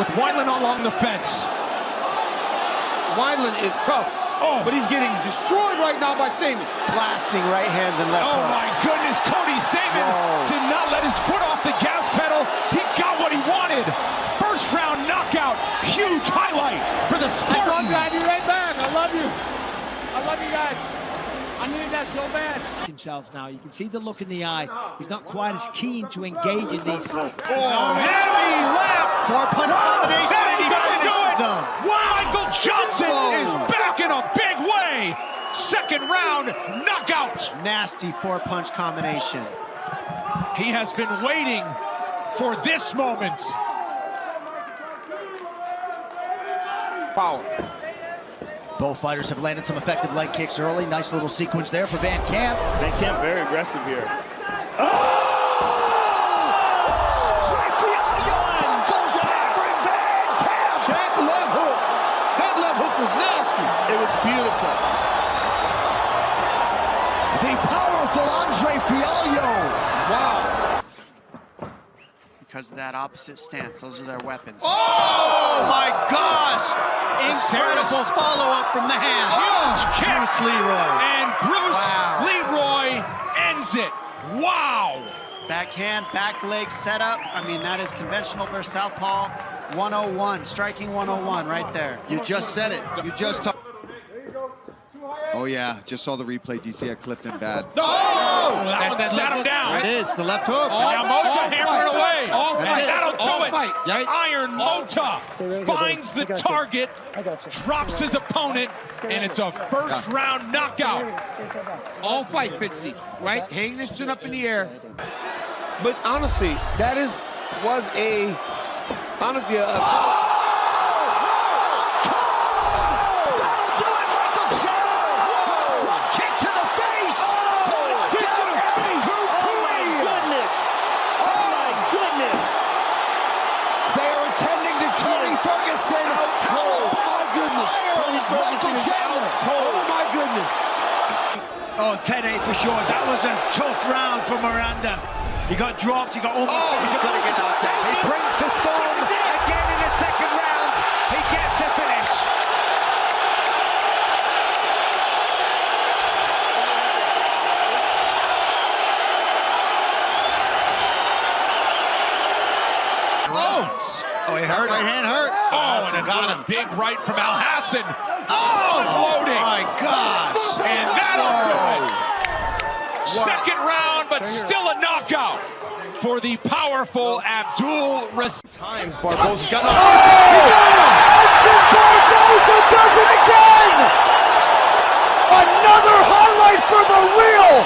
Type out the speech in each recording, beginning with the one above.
with Wineland along the fence. Wineland is tough, but he's getting destroyed right now by Stamen. Blasting right hands and left hooks. Oh my goodness, Cody Stamen did not let his foot off the gas pedal. He got what he wanted. First round knockout, huge highlight for the Spartan. I told you I'd be right back. I love you. I love you guys. I needed that so bad. Himself now, you can see the look in the eye. He's not quite as keen to engage in these. Heavy left. Four-punch combination. And he's gonna do it. Zone. Michael Johnson is back in a big way. Second round knockout. Nasty four-punch combination. He has been waiting for this moment. Power. Both fighters have landed some effective leg kicks early. Nice little sequence there for Van Camp. Van Camp very aggressive here. That left hook. That left hook was nasty. It was beautiful. The powerful Andre Fialho. Wow. Because of that opposite stance, those are their weapons. Oh my gosh! Incredible follow-up from the hand. Bruce Leroy. And Bruce Wow. Leroy ends it. Wow. Backhand, back leg setup. I mean, that is conventional versus southpaw. 101, striking 101 right there. You just said it. You just talked. Oh yeah, just saw the replay. DC had clipped him bad. Oh, that sat him down. It is the left hook. Now Mota hammering away. That's it. That'll do it. Fight. Right? Iron Mota finds the target, drops his opponent, and it's a first round knockout. All fight, Fitzy, right? Hang this chin up in the air. But honestly, that was a Oh, 10-8 for sure. That was a tough round for Miranda. He got dropped, he got almost... He's gonna get knocked down. He brings the storm again in the second round. He gets the finish. Oh, he hurt. Right hand hurt. Oh, and got a big right from Al Hassan. Oh, Loading. my gosh. And that'll do it. Second round, but still a knockout for the powerful Abdul Rasim. Times Barboza's got Edson Barboza does it again! Another highlight for the real!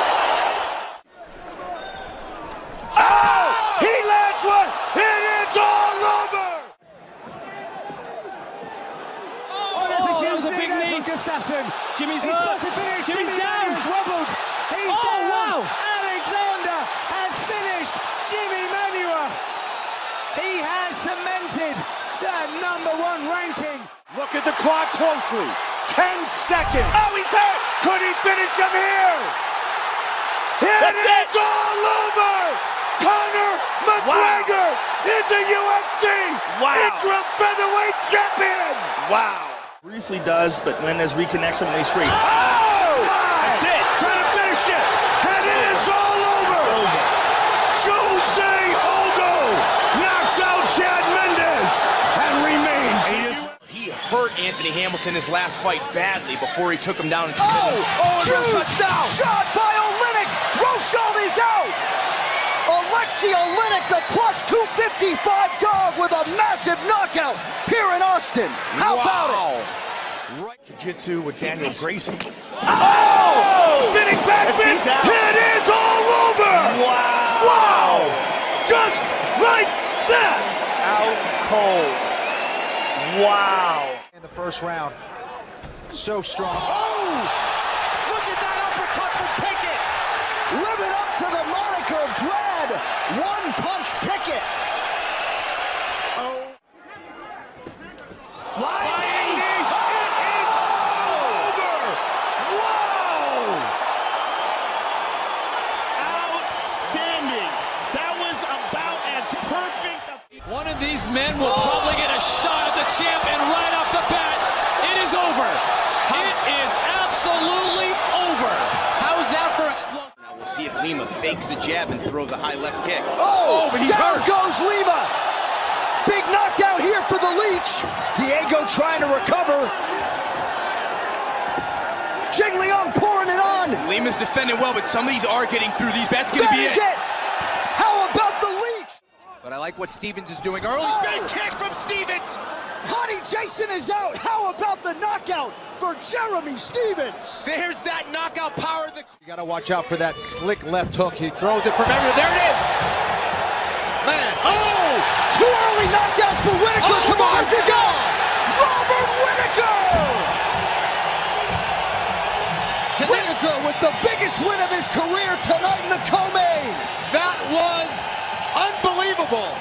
Oh! He lands one! It is all over! Oh, there's a huge big knee. Gustafsson. Jimmy's He's hurt. supposed to finish. Jimmy's Jimmy down. Manuel's wobbled. He's down. Wow. Alexander has finished Jimmy Manuel. He has cemented that #1 ranking. Look at the clock closely. 10 seconds. Oh, he's hurt. Could he finish him here? That's it is all over. Conor McGregor is a UFC interim featherweight champion. Wow. Briefly does, but Mendes reconnects him and he's free. Oh! That's it. Trying to finish it. And it is all over. Jose Aldo knocks out Chad Mendes and remains. He hurt Anthony Hamilton his last fight badly before he took him down. Huge touchdown. shot by Olynyk! Rochelle is out! Alexei Olynyk, the plus 255 dog with a massive knockout here in Austin. How about it? Right. Jiu-jitsu with Daniel Gracie. Oh! Spinning back fist. It is all over. Wow. Just like that. Out cold. Wow. In the first round. So strong. Oh! Look at that uppercut from Pickett. Live it up to the moniker Brad One Punch Pickett. Oh. Flying knee. It is over. Wow. Outstanding. That was about as perfect. One and these men will probably get a shot at the champ, and right off the bat, it is over. It is absolutely over. How's that for explosion? Now we'll see if Lima fakes the jab and throws the high left kick. Oh, but he's down hurt. goes Lima. Big knockdown here for the Leech. Diego trying to recover. Jiglion pouring it on. Lima's defending well, but some of these are getting through. That's going to That be is it. How about the Leech? But I like what Stevens is doing early. Oh. Big kick from Stevens. Honey Jason is out. How about the knockout for Jeremy Stevens? There's that knockout power. You got to watch out for that slick left hook. He throws it from everywhere. There it is. Man. Oh, two early knockdowns for Whitaker. Oh, Tomorrow's my is out. Robert Whitaker. Whitaker with the biggest win of his career tonight in the co-main. That was unbelievable.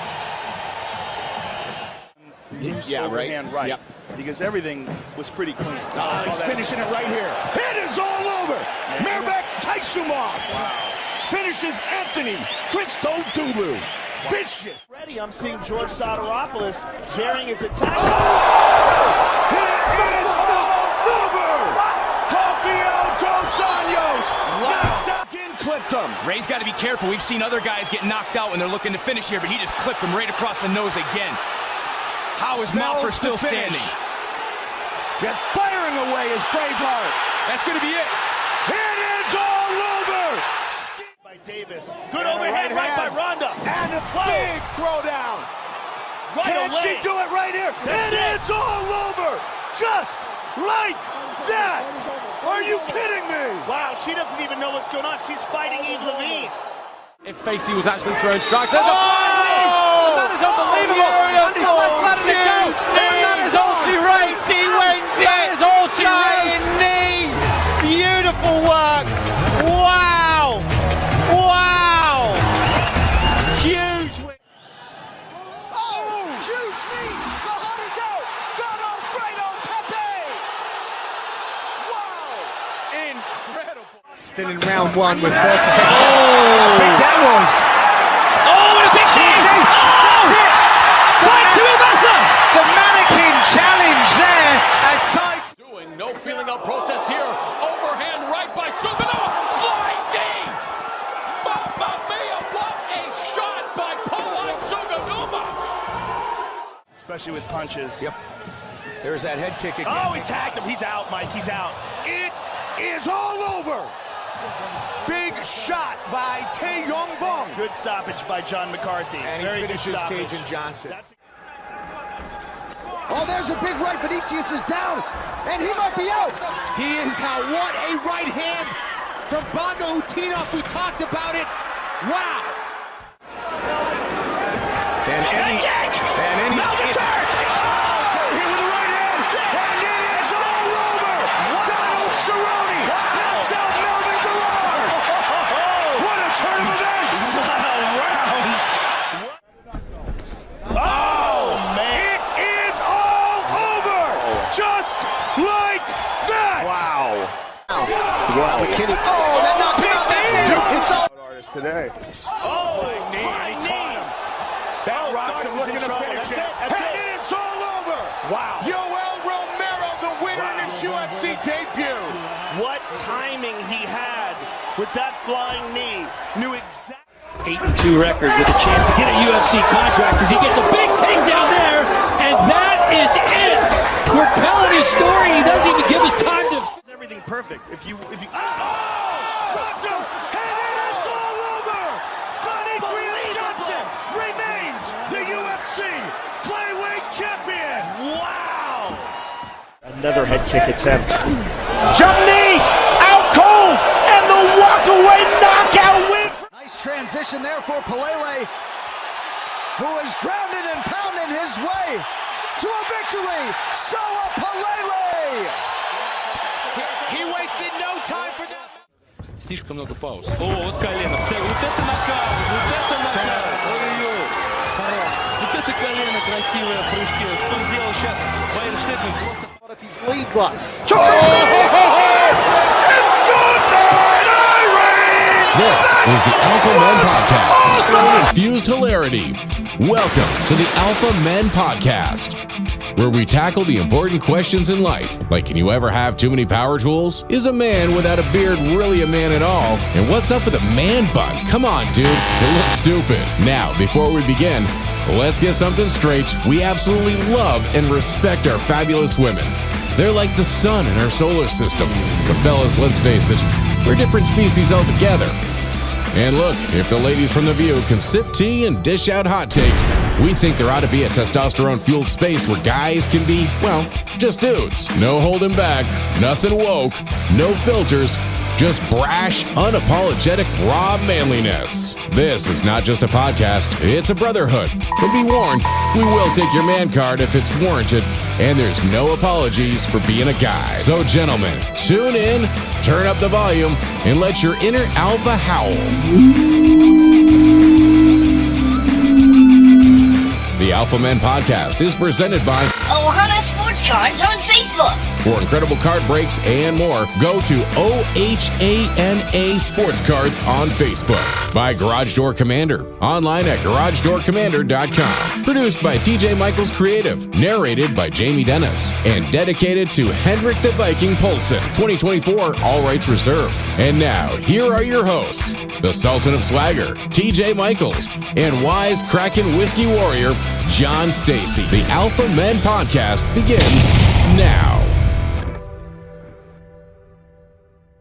Yeah, overhand right. Yep. Because everything was pretty clean. He's finishing it right here. It is all over. Merabek Taisumov finishes Anthony Christodoulou. Vicious. Ready, I'm seeing George Soteropoulos sharing his attack. It is all over. Rafael Dos Anjos knocks out. Again clipped him. Ray's got to be careful. We've seen other guys get knocked out when they're looking to finish here, but he just clipped him right across the nose again. How is Malfer still standing? Just firing away his Braveheart. That's going to be it. It is all over. By Davis. Good overhead right by Ronda. And a big throwdown. Right Can away. she do it right here? That's It's all over. Just like that. Are you kidding me? Wow, she doesn't even know what's going on. She's fighting Eve Levine. If Facey was actually throwing strikes, there's a flying knee! And that is unbelievable! And he's letting it go! And that is all she writes! She wins it. That is all she writes! Knee. Beautiful work. Wow. Wow. Huge win. Oh, huge knee. The hunt is out. Got Alfredo Pepe. Wow. Incredible. Still in round one with 30 seconds. How big that was. Oh, and a big knee! That's it. Taitsumasa! The mannequin challenge there as Tight. Doing no feeling of protest here. Overhand right by Suganova. Flying knee! Mamma mia, what a shot by Pauline Suganova! Especially with punches. Yep. There's that head kick again. Oh, he tagged him. He's out, Mike. He's out. It is all over. Big shot by Tae Young Bong. Good stoppage by John McCarthy. And Very he good finishes stoppage. Cajun Johnson. Oh, there's a big right. Vinicius is down, and he might be out. He is what a right hand from Bongo Utinov. We talked about it. Wow. And any Malvern! Here with the right hand. And it is all over. Donald Cerrone knocks out Melvin Guerrero. What a turn of events. Oh, man. It is all over. Just like that. Wow. McKinney. Oh, that knocked him out. That's it. It's all. Artist today. Oh, flying knee. That rocked him looking to finish it. And it's all over. Wow. Yoel Romero, the winner in his UFC debut. What timing he had with that flying knee. Knew exactly. 8-2 record with a chance to get a UFC contract as he gets a big takedown there, and that is it. We're telling his story. He doesn't even give us time to. Everything perfect. If you. And it's all over. Demetrius Johnson remains the UFC flyweight champion. Wow. Another head kick attempt. Jump knee, out cold, and the walkaway knockout win. Nice transition there for Pelele, who is grounded and pounding his way to a victory. Soa Pelele. He wasted no time for that. Слишком много пауз. О, вот колено. Вот это нокаут. Вот это нокаут. Ой-ой-ой. Вот это колено красивое в прыжке. Что сделал сейчас Вайнштейн? What if he's lead glove? It's good night, Irene! This is the Alpha Man Podcast. testosterone-infused hilarity. Welcome to the Alpha Men Podcast, where we tackle the important questions in life, like can you ever have too many power tools? Is a man without a beard really a man at all? And what's up with a man bun? Come on, dude, it looks stupid. Now, before we begin, let's get something straight. We absolutely love and respect our fabulous women. They're like the sun in our solar system. But fellas, let's face it, we're different species altogether. And look, if the ladies from The View can sip tea and dish out hot takes, we think there ought to be a testosterone-fueled space where guys can be, well, just dudes. No holding back, nothing woke, no filters, just brash, unapologetic, raw manliness. This is not just a podcast, it's a brotherhood. But be warned, we will take your man card if it's warranted, and there's no apologies for being a guy. So gentlemen, tune in, turn up the volume, and let your inner alpha howl. The Alpha Men Podcast is presented by Ohana Sports Cards on Facebook. For incredible card breaks and more, go to OHANA Sports Cards on Facebook. By Garage Door Commander, online at garagedoorcommander.com. Produced by TJ Michaels Creative, narrated by Jamie Dennis, and dedicated to Hendrik the Viking Poulsen. 2024, all rights reserved. And now, here are your hosts, the Sultan of Swagger, TJ Michaels, and wise cracking whiskey warrior, John Stacy. The Alpha Men Podcast begins now.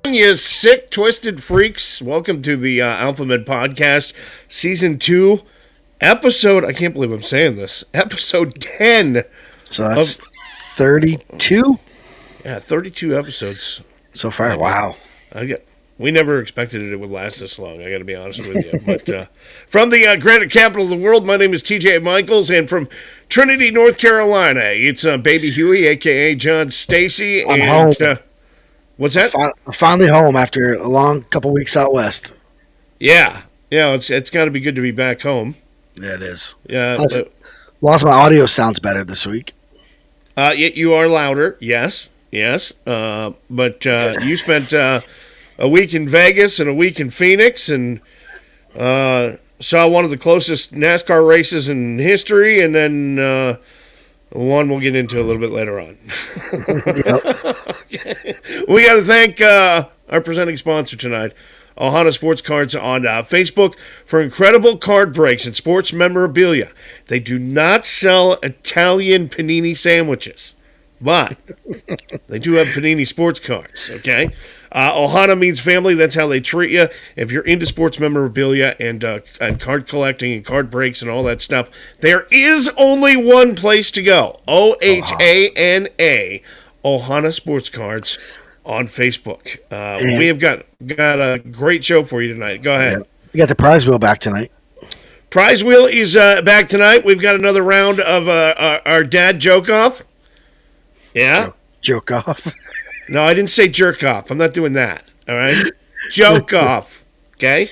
You sick, twisted freaks. Welcome to the Alpha Men Podcast, Season 2, Episode, I can't believe I'm saying this, Episode 10. So that's 32? Yeah, 32 episodes. So far, wow. We never expected it would last this long, I got to be honest with you. But from the granite capital of the world, my name is TJ Michaels, and from Trinity, North Carolina, it's Baby Huey, a.k.a. John Stacy. I'm and home. What's that? I'm finally home after a long couple weeks out west. Yeah, it's got to be good to be back home. Yeah, it is. Yeah, lost my audio sounds better this week. You are louder, yes. But you spent a week in Vegas and a week in Phoenix, and saw one of the closest NASCAR races in history, and then one we'll get into a little bit later on. We got to thank our presenting sponsor tonight, Ohana Sports Cards on Facebook, for incredible card breaks and sports memorabilia. They do not sell Italian panini sandwiches, but they do have panini sports cards, okay? Ohana means family. That's how they treat you. If you're into sports memorabilia and card collecting and card breaks and all that stuff, there is only one place to go. OHANA, Ohana Sports Cards on Facebook. We have got a great show for you tonight. Go ahead. We got the prize wheel back tonight. Prize wheel is back tonight. We've got another round of our dad joke off. Yeah? Joke off. No, I didn't say jerk off. I'm not doing that. All right? Joke off. Okay?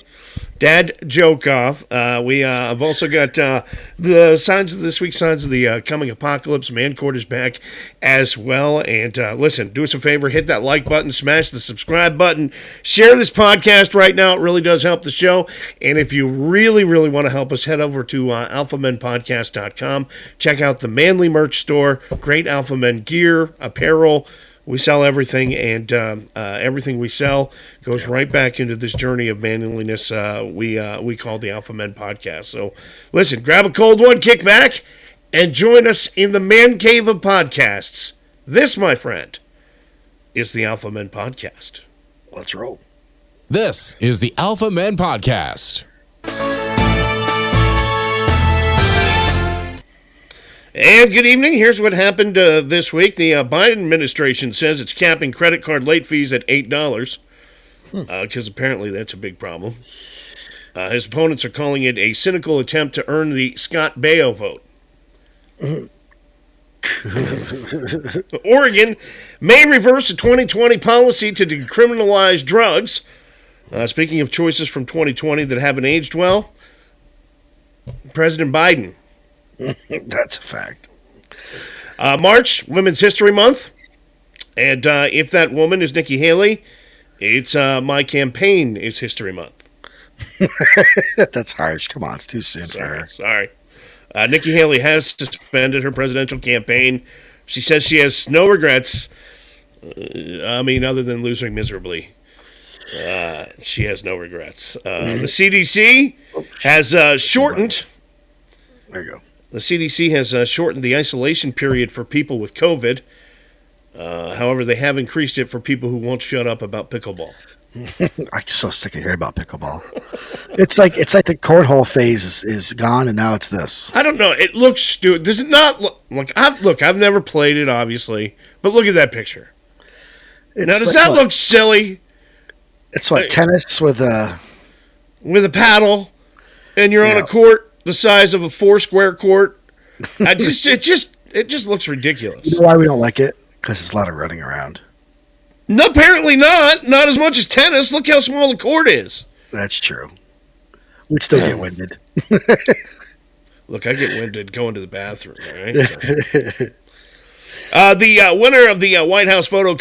Dad joke off. We have also got the signs of this week's signs of the coming apocalypse. Man Quarter's back as well. And listen, do us a favor. Hit that like button. Smash the subscribe button. Share this podcast right now. It really does help the show. And if you really, really want to help us, head over to alphamenpodcast.com. Check out the Manly merch store. Great Alpha Men gear, apparel. We sell everything, and everything we sell goes right back into this journey of manliness we call the Alpha Men Podcast. So, listen, grab a cold one, kick back, and join us in the man cave of podcasts. This, my friend, is the Alpha Men Podcast. Let's roll. This is the Alpha Men Podcast. And good evening. Here's what happened this week. The Biden administration says it's capping credit card late fees at $8 because apparently that's a big problem. His opponents are calling it a cynical attempt to earn the Scott Baio vote. Oregon may reverse a 2020 policy to decriminalize drugs. Speaking of choices from 2020 that haven't aged well, President Biden. That's a fact. March, Women's History Month. And if that woman is Nikki Haley, it's My Campaign is History Month. That's harsh. Come on, it's too soon for her. Sorry. Nikki Haley has suspended her presidential campaign. She says she has no regrets. Other than losing miserably. She has no regrets. The CDC has shortened. There you go. The CDC has shortened the isolation period for people with COVID. However, they have increased it for people who won't shut up about pickleball. I'm so sick of hearing about pickleball. It's like the cornhole phase is gone, and now it's this. I don't know. It looks stupid. Does it not look like? I've never played it, obviously, but look at that picture. Now, does that look silly? It's like tennis with a paddle, and you're on a court the size of a 4-square court. It just looks ridiculous. You know why we don't like it? Because it's a lot of running around. No, apparently not. Not as much as tennis. Look how small the court is. That's true. We'd still get winded. Look, I get winded going to the bathroom. All right. The winner of the White House photo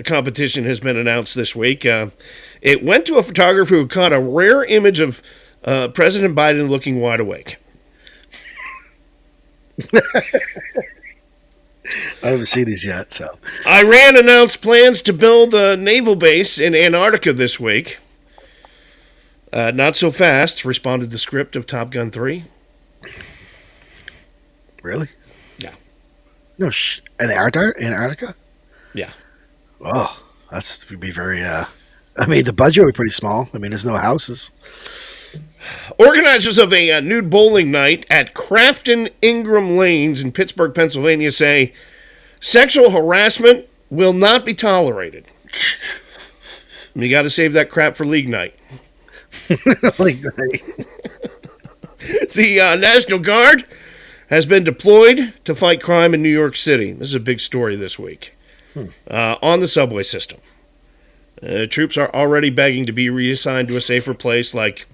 competition has been announced this week. It went to a photographer who caught a rare image of President Biden looking wide awake. I haven't seen these yet. So, Iran announced plans to build a naval base in Antarctica this week. Not so fast, responded the script of Top Gun 3. Really? Yeah. No, Antarctica? Yeah. Oh, that's would be very. The budget would be pretty small. There's no houses. Organizers of a nude bowling night at Crafton Ingram Lanes in Pittsburgh, Pennsylvania say sexual harassment will not be tolerated. You got to save that crap for league night. The National Guard has been deployed to fight crime in New York City. This is a big story this week. On the subway system. Troops are already begging to be reassigned to a safer place like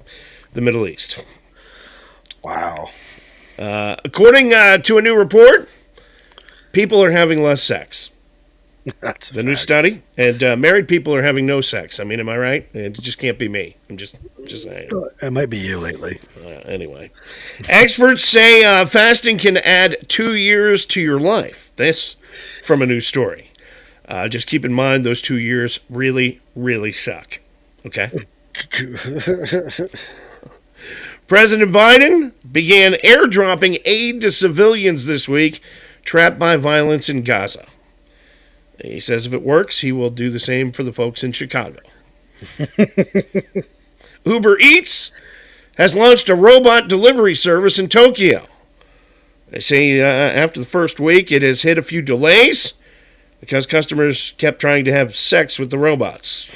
the Middle East. Wow. According to a new report, people are having less sex. That's the new study. And married people are having no sex. Am I right? It just can't be me. I'm just saying. It might be you lately. Anyway. Experts say fasting can add 2 years to your life. This from a new story. Just keep in mind those 2 years really, really suck. Okay? President Biden began airdropping aid to civilians this week trapped by violence in Gaza. He says if it works, he will do the same for the folks in Chicago. Uber Eats has launched a robot delivery service in Tokyo. They say after the first week, it has hit a few delays because customers kept trying to have sex with the robots.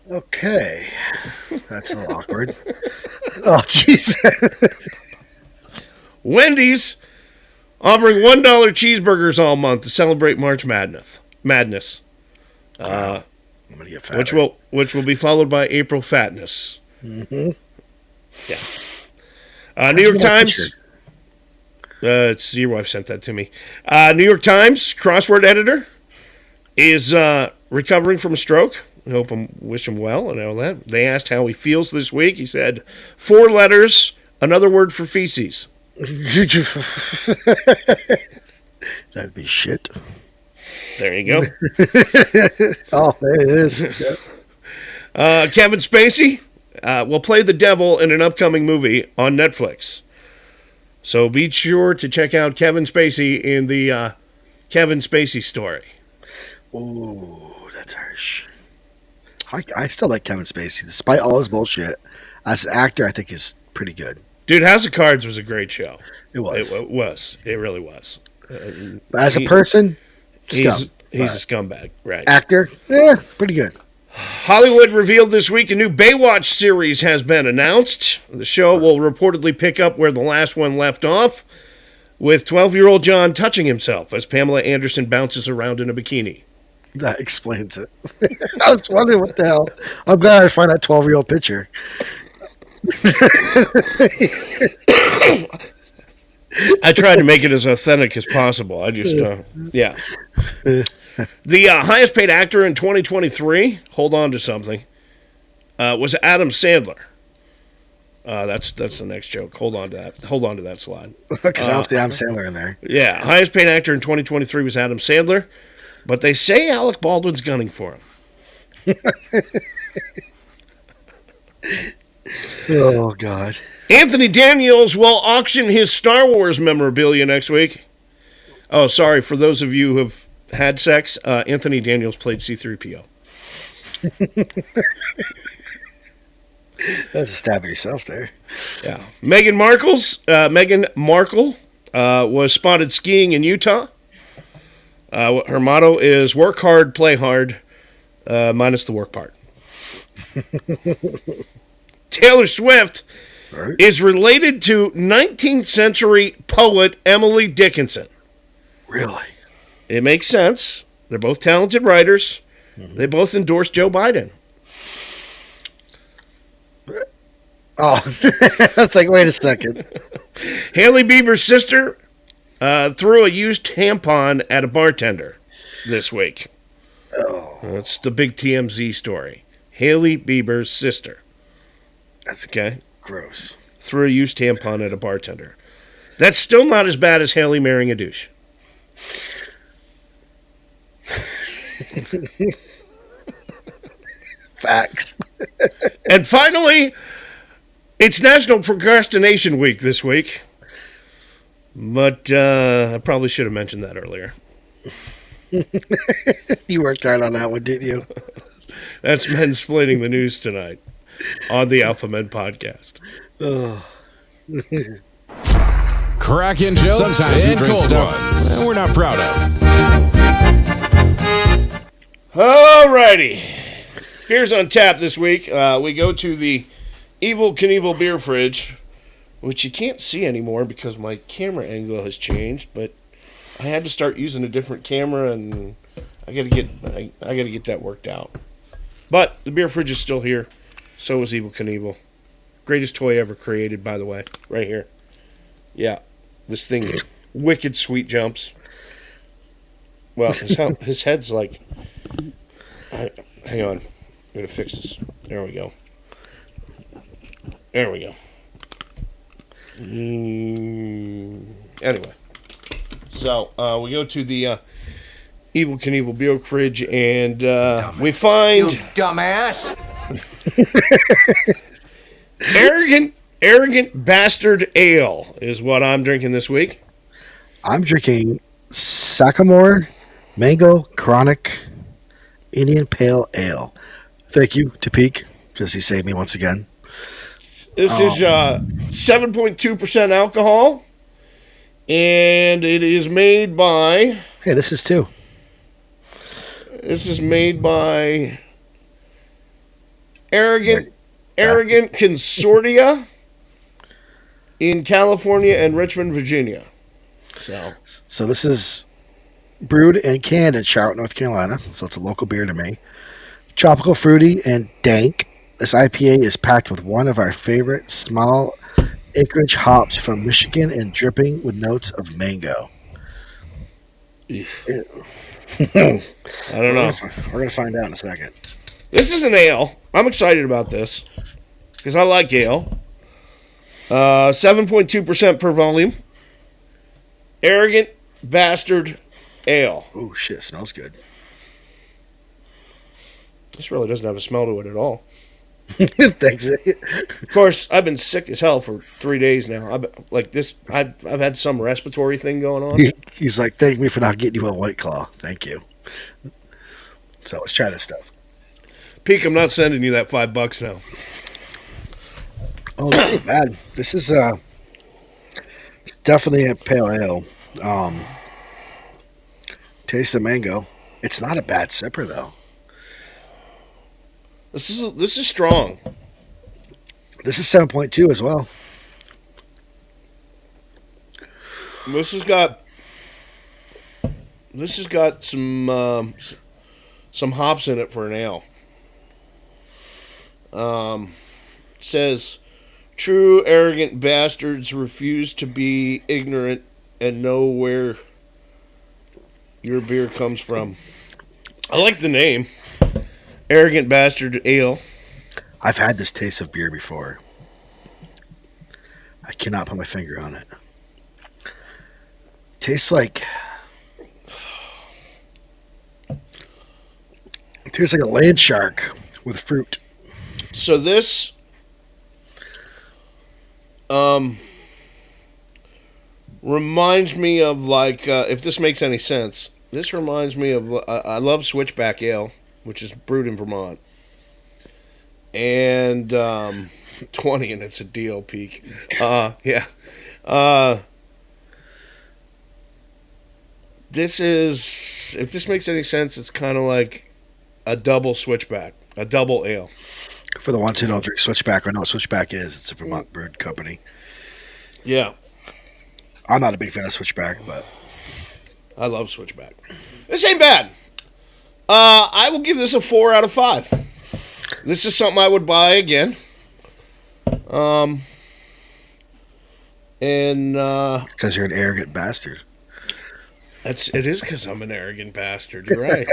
Okay. That's a little awkward. Oh, jeez. Wendy's offering $1 cheeseburgers all month to celebrate March Madness. I'm gonna get fatter. Which will be followed by April Fatness. Mm-hmm. Yeah. New York Times. It's your wife sent that to me. New York Times crossword editor is recovering from a stroke. I hope wish him well and all that. They asked how he feels this week. He said, 4 letters, another word for feces. That'd be shit. There you go. Oh, there it is. Kevin Spacey will play the devil in an upcoming movie on Netflix. So be sure to check out Kevin Spacey in the Kevin Spacey story. Ooh, that's harsh. I still like Kevin Spacey, despite all his bullshit. As an actor, I think he's pretty good. Dude, House of Cards was a great show. It was. It was. It really was. But as a person, he's a scumbag, right? Actor, yeah, pretty good. Hollywood revealed this week a new Baywatch series has been announced. The show will reportedly pick up where the last one left off, with 12-year-old John touching himself as Pamela Anderson bounces around in a bikini. That explains it. I was wondering what the hell. I'm glad I find that 12-year-old picture. I tried to make it as authentic as possible. I just, yeah. The highest paid actor in 2023, hold on to something, was Adam Sandler. That's the next joke. Hold on to that. Hold on to that slide. Because I don't see Adam Sandler in there. Yeah, highest paid actor in 2023 was Adam Sandler, but they say Alec Baldwin's gunning for him. Oh God. Anthony Daniels will auction his Star Wars memorabilia next week. Oh, sorry for those of you who have had sex. Anthony Daniels played C-3PO. That's a stab at yourself there. Yeah. Meghan Markle was spotted skiing in Utah. Her motto is work hard, play hard, minus the work part. Taylor Swift is related to 19th century poet Emily Dickinson. Really? It makes sense. They're both talented writers. Mm-hmm. They both endorse Joe Biden. Oh, that's like, wait a second. Hailey Bieber's sister threw a used tampon at a bartender this week. Oh. That's the big TMZ story. Hailey Bieber's sister. That's okay. Gross. Threw a used tampon at a bartender. That's still not as bad as Hailey marrying a douche. Facts. And finally, it's National Procrastination Week this week. But I probably should have mentioned that earlier. You worked hard on that one, didn't you? That's Mensplaining the News tonight on the Alpha Men Podcast. Cracking jokes Sometimes we and drink cold stuff ones we're not proud of. Alrighty. Beers on tap this week. We go to the Evil Knievel beer fridge, which you can't see anymore because my camera angle has changed, but I had to start using a different camera, and I gotta get that worked out. But the beer fridge is still here. So is Evil Knievel. Greatest toy ever created, by the way. Right here. Yeah. This thing is wicked sweet jumps. Well, his head's like... hang on. I'm going to fix this. There we go. There we go. Anyway. So, we go to the Evil Knievel beer fridge, and we find... You dumbass! Arrogant Bastard Ale is what I'm drinking this week. I'm drinking Sagamore Mango Chronic Indian Pale Ale. Thank you to Peak, because he saved me once again. This is 7.2% alcohol, and it is made by... Hey, this is too. This is made by Arrogant Consortia in California and Richmond, Virginia. So this is brewed and canned in Charlotte, North Carolina. So it's a local beer to me. Tropical, fruity, and dank. This IPA is packed with one of our favorite small acreage hops from Michigan and dripping with notes of mango. I don't know. We're going to find out in a second. This is an ale. I'm excited about this because I like ale. 7.2% per volume. Arrogant Bastard Ale. Oh, shit. Smells good. This really doesn't have a smell to it at all. Thanks. Of course, I've been sick as hell for 3 days now. I've had some respiratory thing going on. He's like, thank me for not getting you a White Claw. Thank you. So let's try this stuff. Peak, I'm not sending you that $5 now. Oh, not bad. This is it's definitely a pale ale. Taste the mango. It's not a bad sipper though. This is strong. This is 7.2 as well. This has got some hops in it for an ale. Says true arrogant bastards refuse to be ignorant and know where your beer comes from. I like the name. Arrogant Bastard Ale. I've had this taste of beer before. I cannot put my finger on it. Tastes like a land shark with fruit. So this reminds me of like if this makes any sense. This reminds me of I love Switchback Ale, which is brewed in Vermont, and 20, and it's a DO peak. Yeah. This is, if this makes any sense, it's kind of like a double Switchback, a double ale. For the ones who don't drink Switchback or know what Switchback is, it's a Vermont brewed company. Yeah. I'm not a big fan of Switchback, but I love Switchback. This ain't bad. I will give this a 4 out of 5. This is something I would buy again. It's because you're an arrogant bastard. It is because I'm an arrogant bastard. You're right.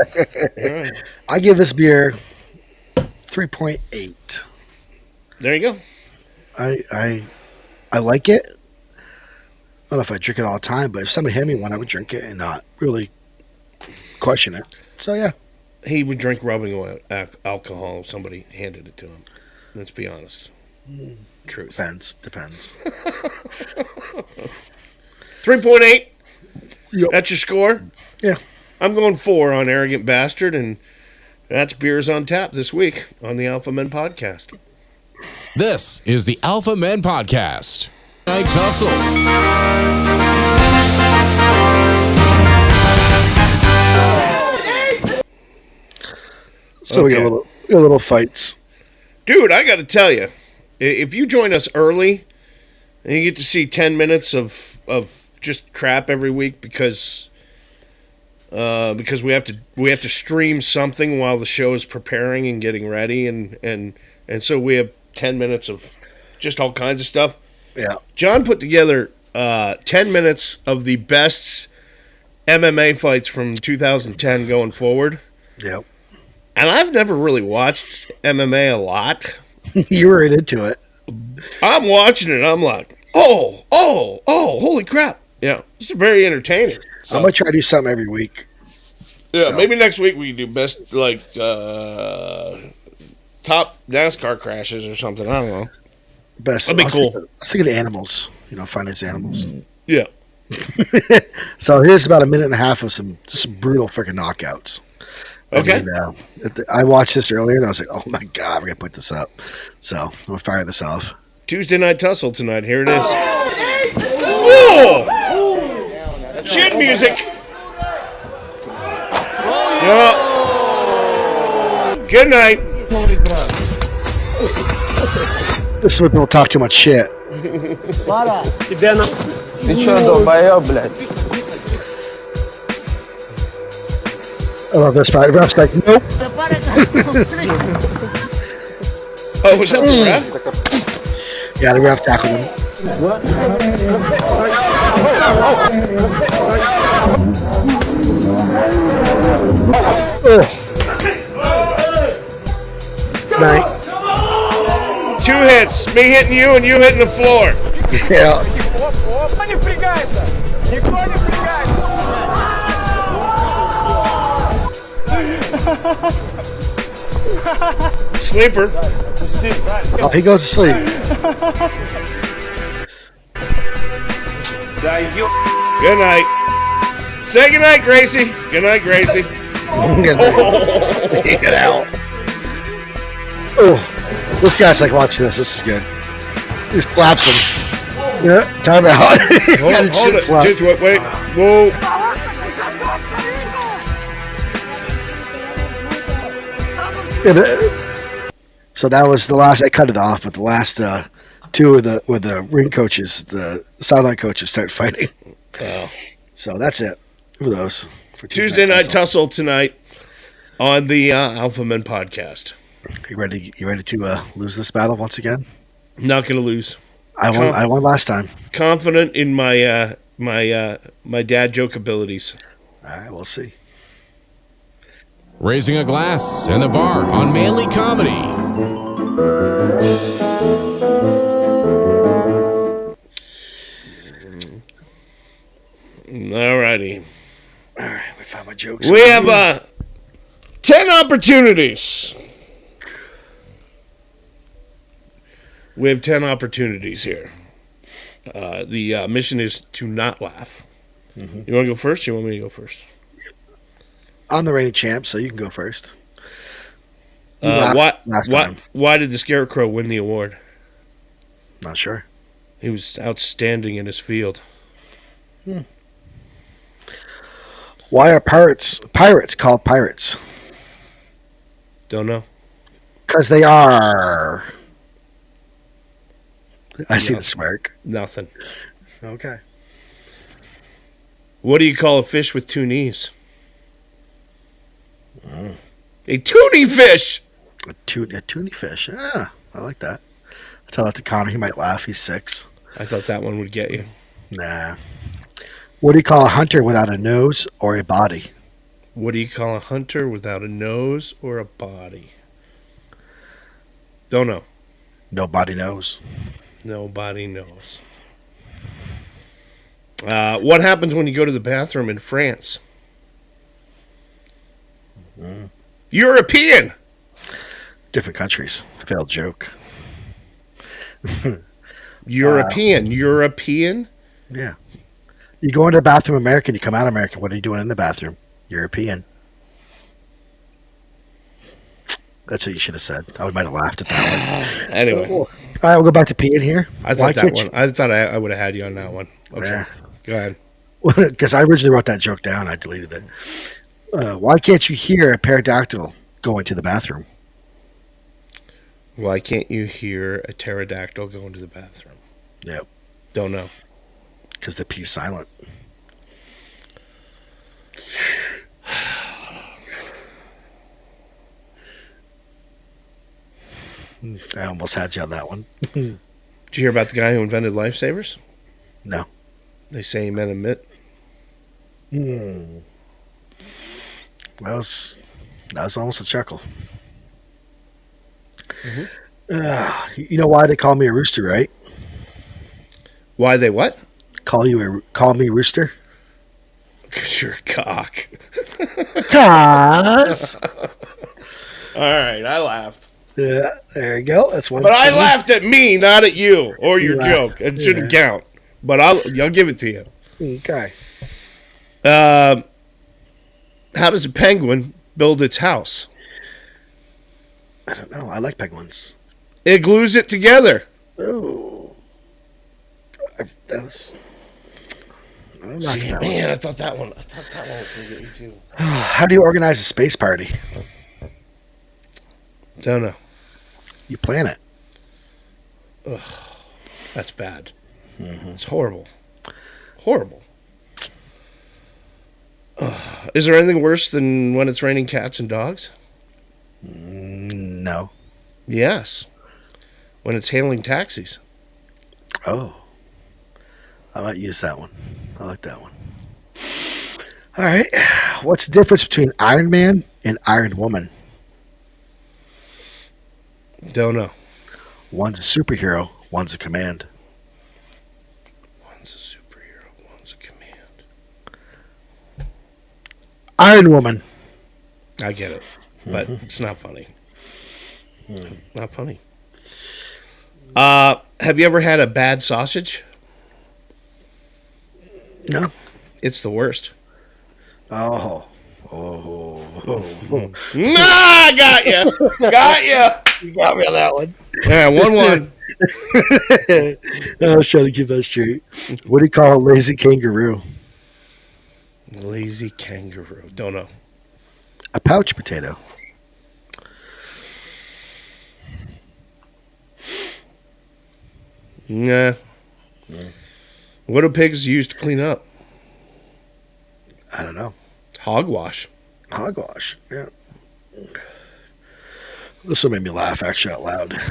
You're right. I give this beer 3.8. There you go. I like it. I don't know if I drink it all the time, but if somebody handed me one, I would drink it and not really question it. So yeah, he would drink rubbing oil, alcohol if somebody handed it to him. Let's be honest. Truth. Depends. 3.8. Yep. That's your score? Yeah. I'm going 4 on Arrogant Bastard, and that's Beers on Tap this week on the Alpha Men Podcast. This is the Alpha Men Podcast. Night Tussle. So we got a little fights. Dude, I got to tell you, if you join us early and you get to see 10 minutes of just crap every week because we have to stream something while the show is preparing and getting ready, and so we have 10 minutes of just all kinds of stuff. Yeah. John put together 10 minutes of the best MMA fights from 2010 going forward. Yep. And I've never really watched MMA a lot. You were into it. I'm watching it. I'm like, oh, holy crap. Yeah, it's very entertaining. So, I might try to do something every week. Yeah, maybe next week we can do best, like, top NASCAR crashes or something. I don't know. Best. That'd be cool. I was thinking of animals, finance animals. Yeah. So here's about a minute and a half of some brutal freaking knockouts. Okay. And, I watched this earlier and I was like, oh my God, we're going to put this up. So I'm going to fire this off. Tuesday Night Tussle tonight. Here it is. Oh! Shit music. Yeah. Good night. This is when people talk too much shit. Ты чё, долбоёб, блядь? I love this part. The ref's like, nope. Oh, was that the ref? Yeah, the ref tackled him. Night. 2 hits. Me hitting you and you hitting the floor. Yeah. Sleeper. Oh, he goes to sleep. Good night. Say good night, Gracie. Good night, Gracie. Get out. Oh, this guy's like, watch this. This is good. He just slaps him. Yeah, time out. Hold it. Just wait. Whoa. So that was the last. I cut it off, but the last two of the ring coaches, the sideline coaches, start fighting. Oh. So that's it for those. For Tuesday Night Tussle tonight on the Alpha Men Podcast. You ready to lose this battle once again? Not going to lose. I won last time. Confident in my my dad joke abilities. All right, we'll see. Raising a glass and the bar on Manly Comedy. my jokes. We have 10 opportunities. We have 10 opportunities here. The mission is to not laugh. Mm-hmm. You want to go first or you want me to go first? I'm the reigning champ, so you can go first. Why did the Scarecrow win the award? Not sure. He was outstanding in his field. Why are pirates called pirates? Don't know. Because they are. I see the smirk. Nothing. Okay. What do you call a fish with 2 knees? A toonie fish. A toonie fish. Ah, I like that. I'll tell that to Connor. He might laugh. He's 6. I thought that one would get you. Nah. What do you call a hunter without a nose or a body? What do you call a hunter without a nose or a body? Don't know. Nobody knows. Nobody knows. What happens when you go to the bathroom in France? European. Different countries. Failed joke. European. European? Yeah. You go into the bathroom American, you come out American. What are you doing in the bathroom? European. That's what you should have said. I might have laughed at that one. Anyway. All right, we'll go back to peeing here. I thought I would have had you on that one. Okay. Yeah. Go ahead. Because I originally wrote that joke down. I deleted it. Why can't you hear a pterodactyl going to the bathroom? Why can't you hear a pterodactyl going to the bathroom? Yep. Don't know. Because the pee's silent. I almost had you on that one. Did you hear about the guy who invented lifesavers? No. They say he meant a mitt. Well, that was almost a chuckle. Mm-hmm. You know why they call me a rooster, right? Why they what? Call me rooster? Because you're a cock. Cause. All right, I laughed. Yeah, there you go. That's one. But I laughed at me, not at you or your You joke. It shouldn't count. But I'll give it to you. Okay. How does a penguin build its house? I don't know. I like penguins. It glues it together. Oh. That was. Man, I thought that one was going to get you too. How do you organize a space party? Don't know. You plan it. Ugh, that's bad. Mm-hmm. It's horrible. Horrible. Is there anything worse than when it's raining cats and dogs? No. Yes. When it's hailing taxis. Oh. I might use that one. I like that one. All right. What's the difference between Iron Man and Iron Woman? Don't know. One's a superhero, one's a command. One's a superhero, one's a command. Iron Woman. I get it, but it's not funny. Not funny. Have you ever had a bad sausage? No. It's the worst. Oh. Nah, got you. Got you. You got me on that one. Yeah, 1-1. I was trying to keep that straight. What do you call a lazy kangaroo? Lazy kangaroo. Don't know. A pouch potato. Nah. What do pigs use to clean up? I don't know. Hogwash. Hogwash, yeah. This one made me laugh actually out loud.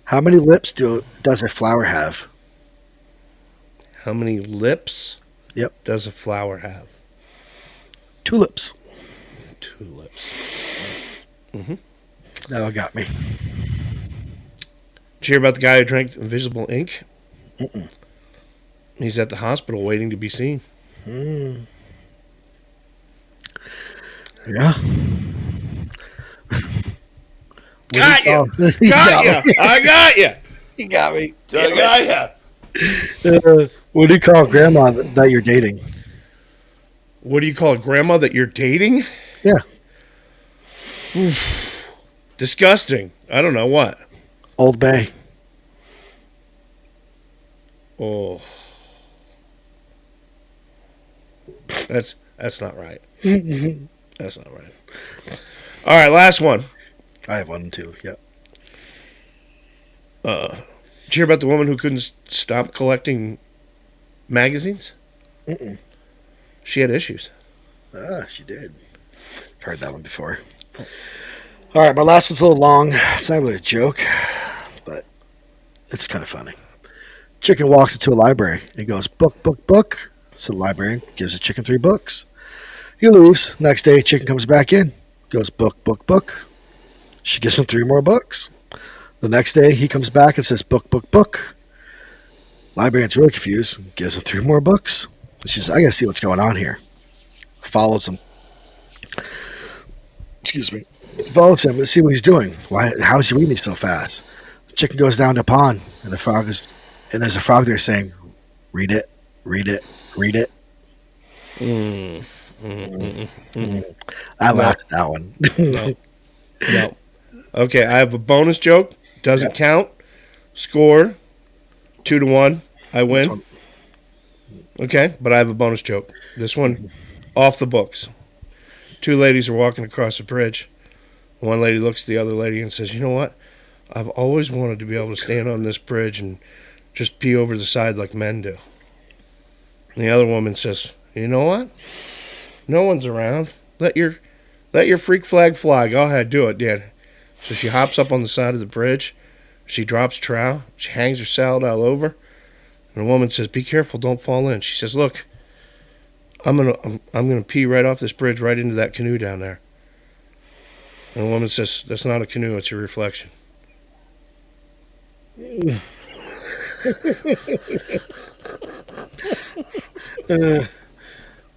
How many lips does a flower have? How many lips does a flower have? 2 lips. 2 lips. Mm-hmm. Now it got me. Did you hear about the guy who drank invisible ink? Mm-mm. He's at the hospital waiting to be seen. Yeah. Got you. Got you. I got you. You got me. I got you. What do you call grandma that you're dating? What do you call grandma that you're dating? Yeah. Oof. Disgusting. I don't know what. Old Bay. Oh. That's not right. That's not right. All right, last one. I have one too. Yeah. Did you hear about the woman who couldn't stop collecting magazines? Mm-mm. She had issues. She did. Heard that one before. All right, my last one's a little long. It's not really a joke, but it's kind of funny. Chicken walks into a library and goes, book, book, book. So the librarian gives the chicken 3 books. He leaves. Next day, chicken comes back in. Goes, book, book, book. She gives him 3 more books. The next day, he comes back and says, book, book, book. Librarian's really confused. Gives him 3 more books. She says, I got to see what's going on here. Follows him. Excuse me. Follows him to see what he's doing. How is he reading so fast? The chicken goes down to a pond, and there's a frog there saying, read it, read it, read it. I laughed at that one. No. Okay, I have a bonus joke. Doesn't count. Score 2-1. I win. Okay, but I have a bonus joke. This one, off the books. 2 ladies are walking across a bridge. One lady looks at the other lady and says, you know what? I've always wanted to be able to stand on this bridge and just pee over the side like men do. And the other woman says, you know what? No one's around. Let your freak flag fly. Go ahead, do it, Dan. So she hops up on the side of the bridge. She drops trowel. She hangs her salad all over. And the woman says, be careful, don't fall in. She says, look, I'm gonna pee right off this bridge right into that canoe down there. And the woman says, that's not a canoe, it's your reflection.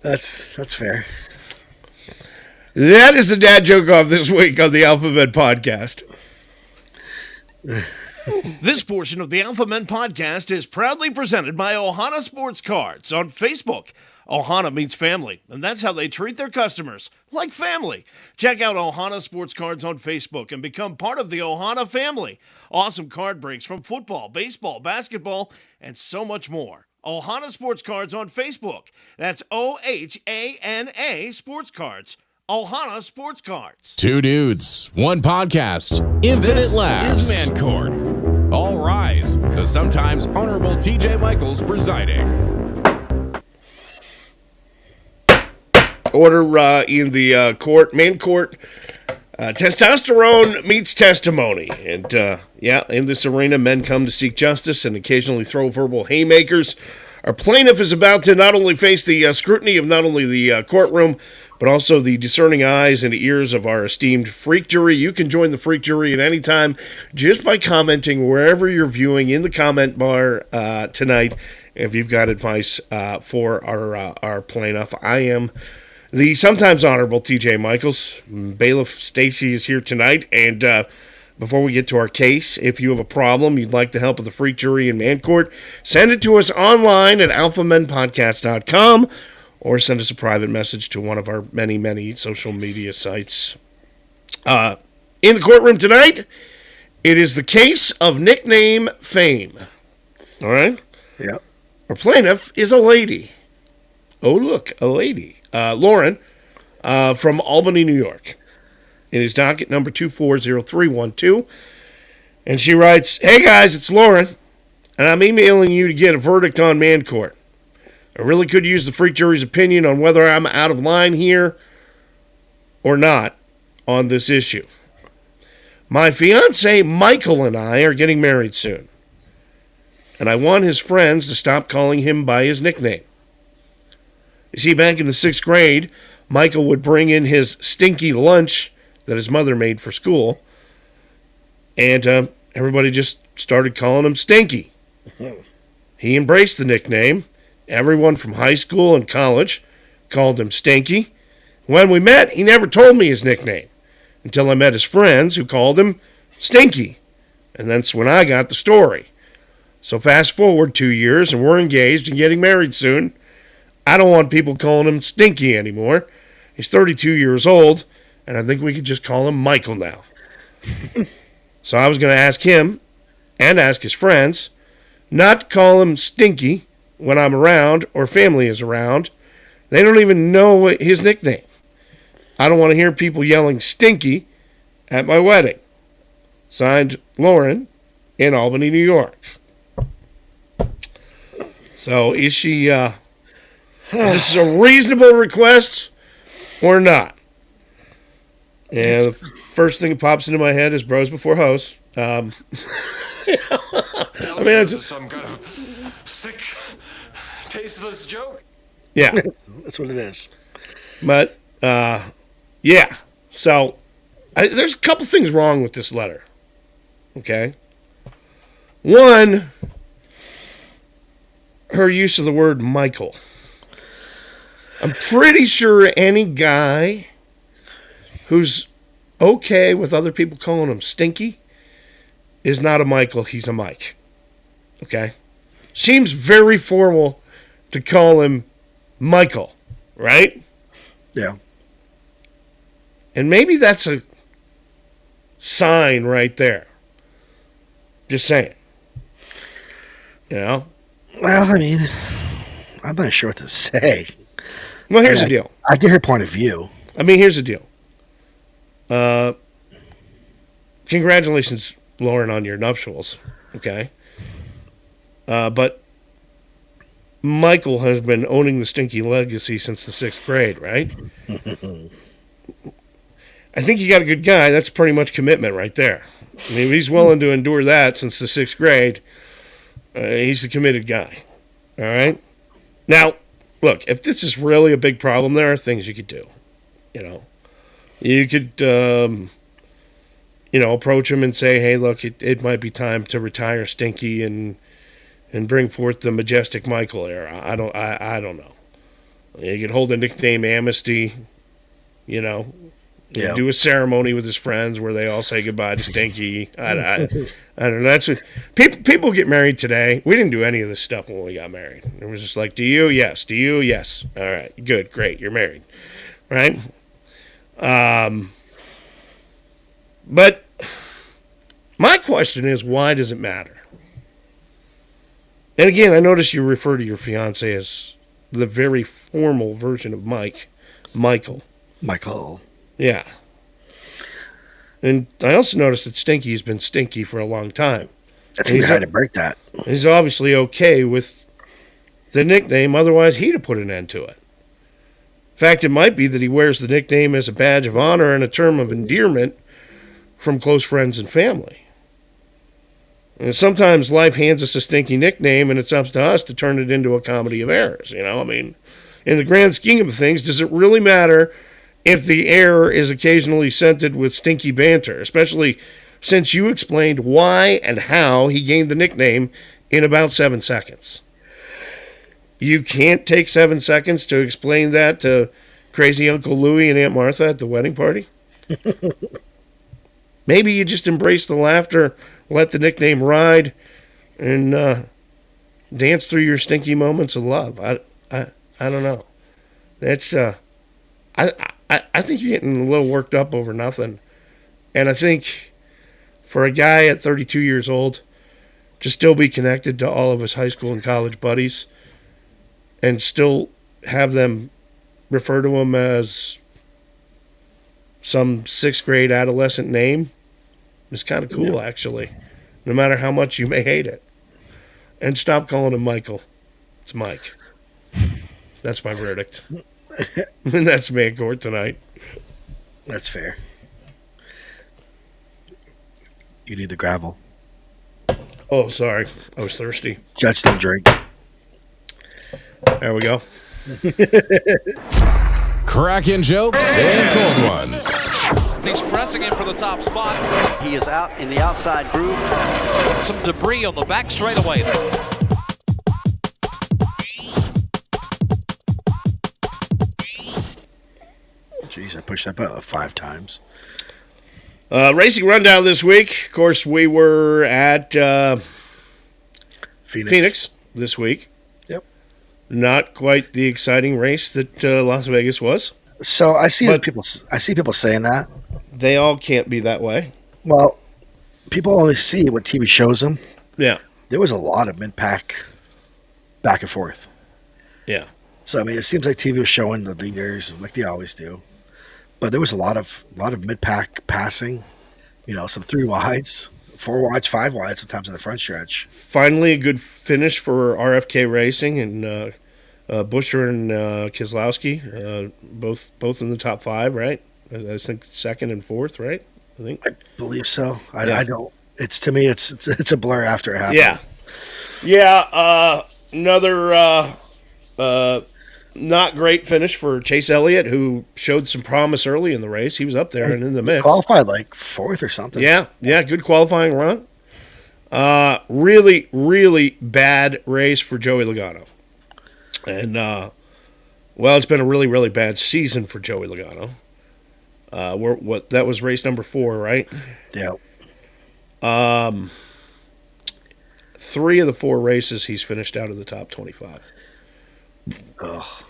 That's fair. That is the dad joke off this week on the Alphabet Podcast. This portion of the Alpha Men Podcast is proudly presented by Ohana Sports Cards on Facebook. Ohana means family, and that's how they treat their customers, like family. Check out Ohana Sports Cards on Facebook and become part of the Ohana family. Awesome card breaks from football, baseball, basketball, and so much more. Ohana Sports Cards on Facebook. That's OHANA Sports Cards. Ohana Sports Cards. 2 dudes, 1 podcast, infinite laughs. This is Man Court. All rise. The sometimes honorable TJ Michaels presiding. Order in the main court. Testosterone meets testimony. And, in this arena, men come to seek justice and occasionally throw verbal haymakers. Our plaintiff is about to not only face the scrutiny of not only the courtroom, but also the discerning eyes and ears of our esteemed freak jury. You can join the freak jury at any time just by commenting wherever you're viewing in the comment bar tonight. If you've got advice for our plaintiff, I am the sometimes honorable TJ Michaels. Bailiff Stacy is here tonight, and before we get to our case, if you have a problem you'd like the help of the freak jury in man court, send it to us online at alphamenpodcast.com or send us a private message to one of our many, many social media sites. In the courtroom tonight, it is the case of nickname fame. All right? Yeah. Our plaintiff is a lady. Oh, look, a lady. Lauren, from Albany, New York. It is docket number 240312. And she writes, hey guys, it's Lauren, and I'm emailing you to get a verdict on man court. I really could use the freak jury's opinion on whether I'm out of line here or not on this issue. My fiance, Michael, and I are getting married soon. And I want his friends to stop calling him by his nickname. You see, back in the 6th grade, Michael would bring in his stinky lunch that his mother made for school, and everybody just started calling him Stinky. He embraced the nickname. Everyone from high school and college called him Stinky, When we met, he never told me his nickname until I met his friends who called him Stinky. And that's when I got the story. So fast forward 2 years and we're engaged and getting married soon. I don't want people calling him Stinky anymore. He's 32 years old, and I think we could just call him Michael now. So I was going to ask him and ask his friends not to call him Stinky when I'm around or family is around. They don't even know his nickname. I don't want to hear people yelling Stinky at my wedding. Signed, Lauren, in Albany, New York. So is she, is this a reasonable request or not? And the first thing that pops into my head is bros before hoes. I mean, it's some kind of sick, tasteless joke. Yeah. That's what it is. But, yeah. So, there's a couple things wrong with this letter. Okay? One, her use of the word Michael. I'm pretty sure any guy who's okay with other people calling him Stinky is not a Michael, he's a Mike. Okay? Seems very formal to call him Michael, right? Yeah. And maybe that's a sign right there. Just saying. You know? Well, I mean, I'm not sure what to say. Well, here's the deal. I get her point of view. I mean, here's the deal. Congratulations, Lauren, on your nuptials. Okay? But Michael has been owning the Stinky legacy since the 6th grade, right? I think you got a good guy. That's pretty much commitment right there. I mean, if he's willing to endure that since the 6th grade, he's a committed guy. All right? Now, look, if this is really a big problem, there are things you could do. You know, you could, approach him and say, hey, look, it might be time to retire Stinky and bring forth the majestic Michael era. I don't know. You could hold a nickname amnesty, Yeah. Do a ceremony with his friends where they all say goodbye to Stinky. I don't know. That's what, people get married today. We didn't do any of this stuff when we got married. It was just like, do you? Yes. Do you? Yes. All right. Good. Great. You're married. Right? But my question is, why does it matter? And again, I notice you refer to your fiance as the very formal version of Michael. Yeah. And I also noticed that Stinky has been Stinky for a long time. That's going to be hard to break that. He's obviously okay with the nickname, otherwise he'd have put an end to it. In fact, it might be that he wears the nickname as a badge of honor and a term of endearment from close friends and family. And sometimes life hands us a stinky nickname, and it's up to us to turn it into a comedy of errors. I mean, in the grand scheme of things, does it really matter if the error is occasionally scented with stinky banter, especially since you explained why and how he gained the nickname in about 7 seconds? You can't take 7 seconds to explain that to crazy Uncle Louie and Aunt Martha at the wedding party? Maybe you just embrace the laughter, let the nickname ride, and dance through your stinky moments of love. I don't know. That's I think you're getting a little worked up over nothing. And I think for a guy at 32 years old to still be connected to all of his high school and college buddies and still have them refer to him as some 6th grade adolescent name is kind of cool, actually, no matter how much you may hate it. And stop calling him Michael. It's Mike. That's my verdict. And that's me in court tonight. That's fair. You need the gravel. Oh, sorry. I was thirsty. Judge the drink. There we go. Cracking jokes and cold ones. He's pressing him for the top spot. He is out in the outside groove. Some debris on the back straightaway. finished that about 5 times. Racing rundown this week. Of course, we were at Phoenix this week. Yep. Not quite the exciting race that Las Vegas was. So I see people saying that. They all can't be that way. Well, people only see what TV shows them. Yeah. There was a lot of mid-pack back and forth. Yeah. So I mean, it seems like TV was showing the leaders like they always do, but there was a lot of mid-pack passing. You know, some 3 wides, 4 wides, 5 wides, sometimes in the front stretch. Finally, a good finish for RFK Racing and Buscher and Keselowski, both in the top 5, right? I think 2nd and 4th, right? I believe so. I don't. It's to me, it's a blur after it happened. Yeah. Yeah. Another not great finish for Chase Elliott, who showed some promise early in the race. He was up there and in the mix. Qualified like 4th or something. Yeah. Good qualifying run. Really, really bad race for Joey Logano. And, it's been a really, really bad season for Joey Logano. That was race number 4, right? Yeah. 3 of the 4 races he's finished out of the top 25. Ugh.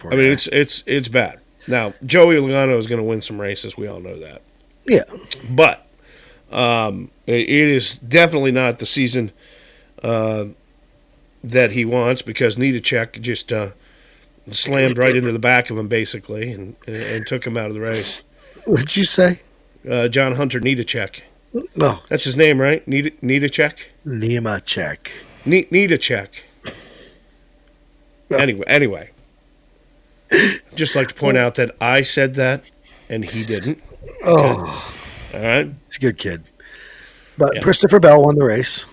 I mean, it's bad. Now, Joey Logano is going to win some races. We all know that. Yeah. But it is definitely not the season that he wants, because Nitacek just slammed right into the back of him, basically, and took him out of the race. What'd you say? John Hunter Nitacek. No. That's his name, right? Nitacek? Nemacek. Nitacek. No. Anyway. Just like to point out that I said that, and he didn't. Oh. All right? He's a good kid. But Christopher Bell won the race.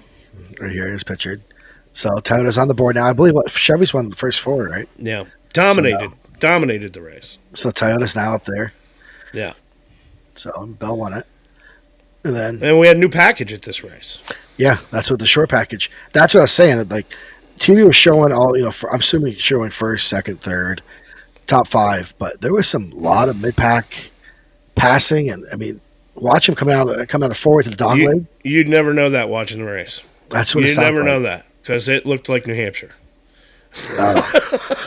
Right here is pictured. So Toyota's on the board now. I believe Chevy's won the first 4, right? Yeah. Dominated the race. So Toyota's now up there. Yeah. So Bell won it. And we had a new package at this race. Yeah, that's what the short package. That's what I was saying. Like, TV was showing all, I'm assuming showing 1st, 2nd, 3rd, top 5, but there was some lot of mid-pack passing, and I mean, watch him come out of forward to the dog leg. You'd never know that watching the race. That's what you'd never know that, because it looked like New Hampshire.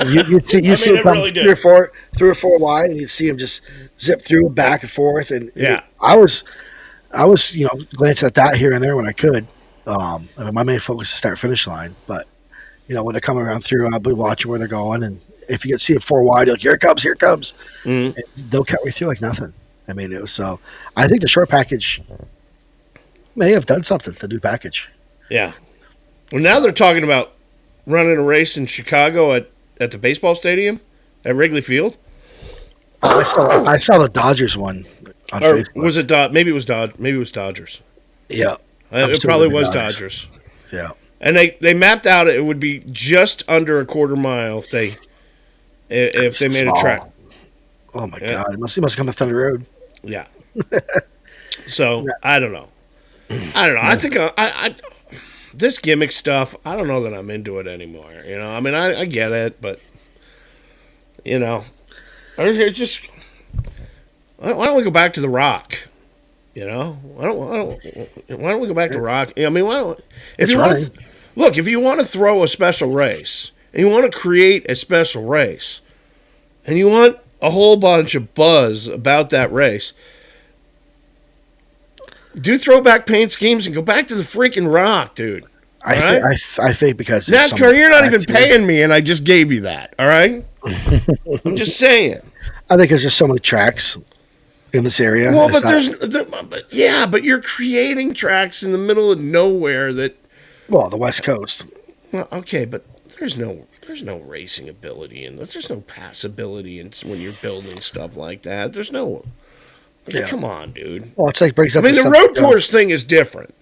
You'd see him come really 3 or 4 wide, and you'd see him just zip through back and forth. And I was glancing at that here and there when I could. I mean, my main focus is start-finish line, but when they're coming around through, I'll be watching where they're going, and if you get see a 4 wide, you're like, here it comes. Mm-hmm. They'll cut me through like nothing. I mean, it was so. I think the short package may have done something. The new package. Yeah. Well, now they're talking about running a race in Chicago at the baseball stadium at Wrigley Field. I saw the Dodgers one on Facebook. Was it maybe it was Dodgers? Yeah, it probably was Dodgers. Yeah, and they mapped out it would be just under a quarter mile if they made a track. Oh my God! It must come to Thunder Road. Yeah. So I don't know. I think I this gimmick stuff. I don't know that I'm into it anymore. I mean, I get it, but it's just. Why don't we go back to The Rock? Why don't we go back to Rock? I mean, if you want to throw a special race and you want to create a special race and you want a whole bunch of buzz about that race, do throwback paint schemes and go back to the freaking Rock, dude. I think because NASCAR, you're not even paying me, and I just gave you that. All right, I'm just saying. I think there's just so many tracks in this area. Well, but you're creating tracks in the middle of nowhere that. Well, the West Coast. Well, okay, but there's no racing ability and there's no passability when you're building stuff like that. There's no. Yeah. Come on, dude. Well, it's like brings up. I mean, the road course thing is different.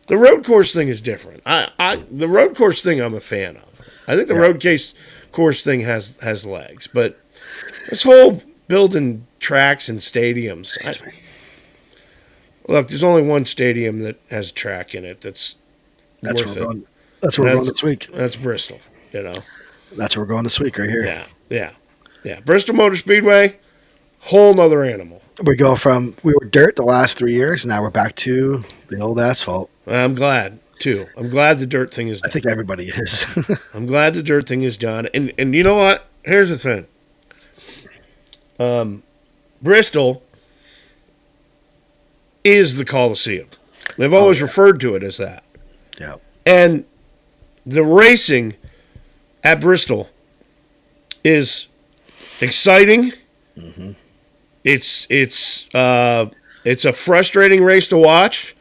The road course thing is different. The road course thing I'm a fan of. I think the road course thing has legs, but this whole building tracks and stadiums. Look, there's only one stadium that has a track in it that's worth it. That's where we're going this week. That's Bristol. That's where we're going this week, right here. Yeah. Bristol Motor Speedway. Whole nother animal. We were dirt the last 3 years, and now we're back to the old asphalt. I'm glad, too. I'm glad the dirt thing is done. I think everybody is. I'm glad the dirt thing is done. And you know what? Here's the thing. Bristol is the Coliseum. They've always referred to it as that. Yeah. And the racing at Bristol is exciting. Mm-hmm. It's a frustrating race to watch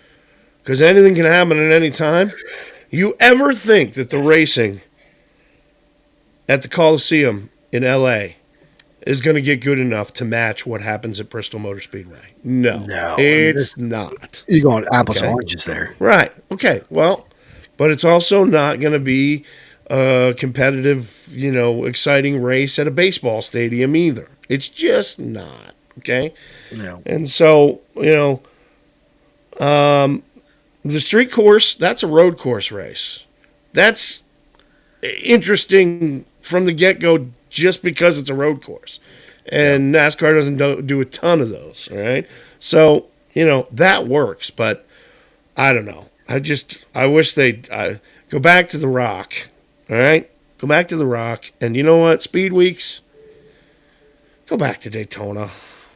because anything can happen at any time. You ever think that the racing at the Coliseum in L.A. is going to get good enough to match what happens at Bristol Motor Speedway? No, it's not. You're going apples and oranges there. Right. Okay. Well, but it's also not going to be a competitive, exciting race at a baseball stadium either. It's just not. Okay. No. And so, the street course, that's a road course race. That's interesting from the get-go just because it's a road course. And NASCAR doesn't do a ton of those, all right? So, that works, but I don't know. I wish they'd go back to the Rock, all right? Go back to the Rock. And you know what? Speed weeks, go back to Daytona.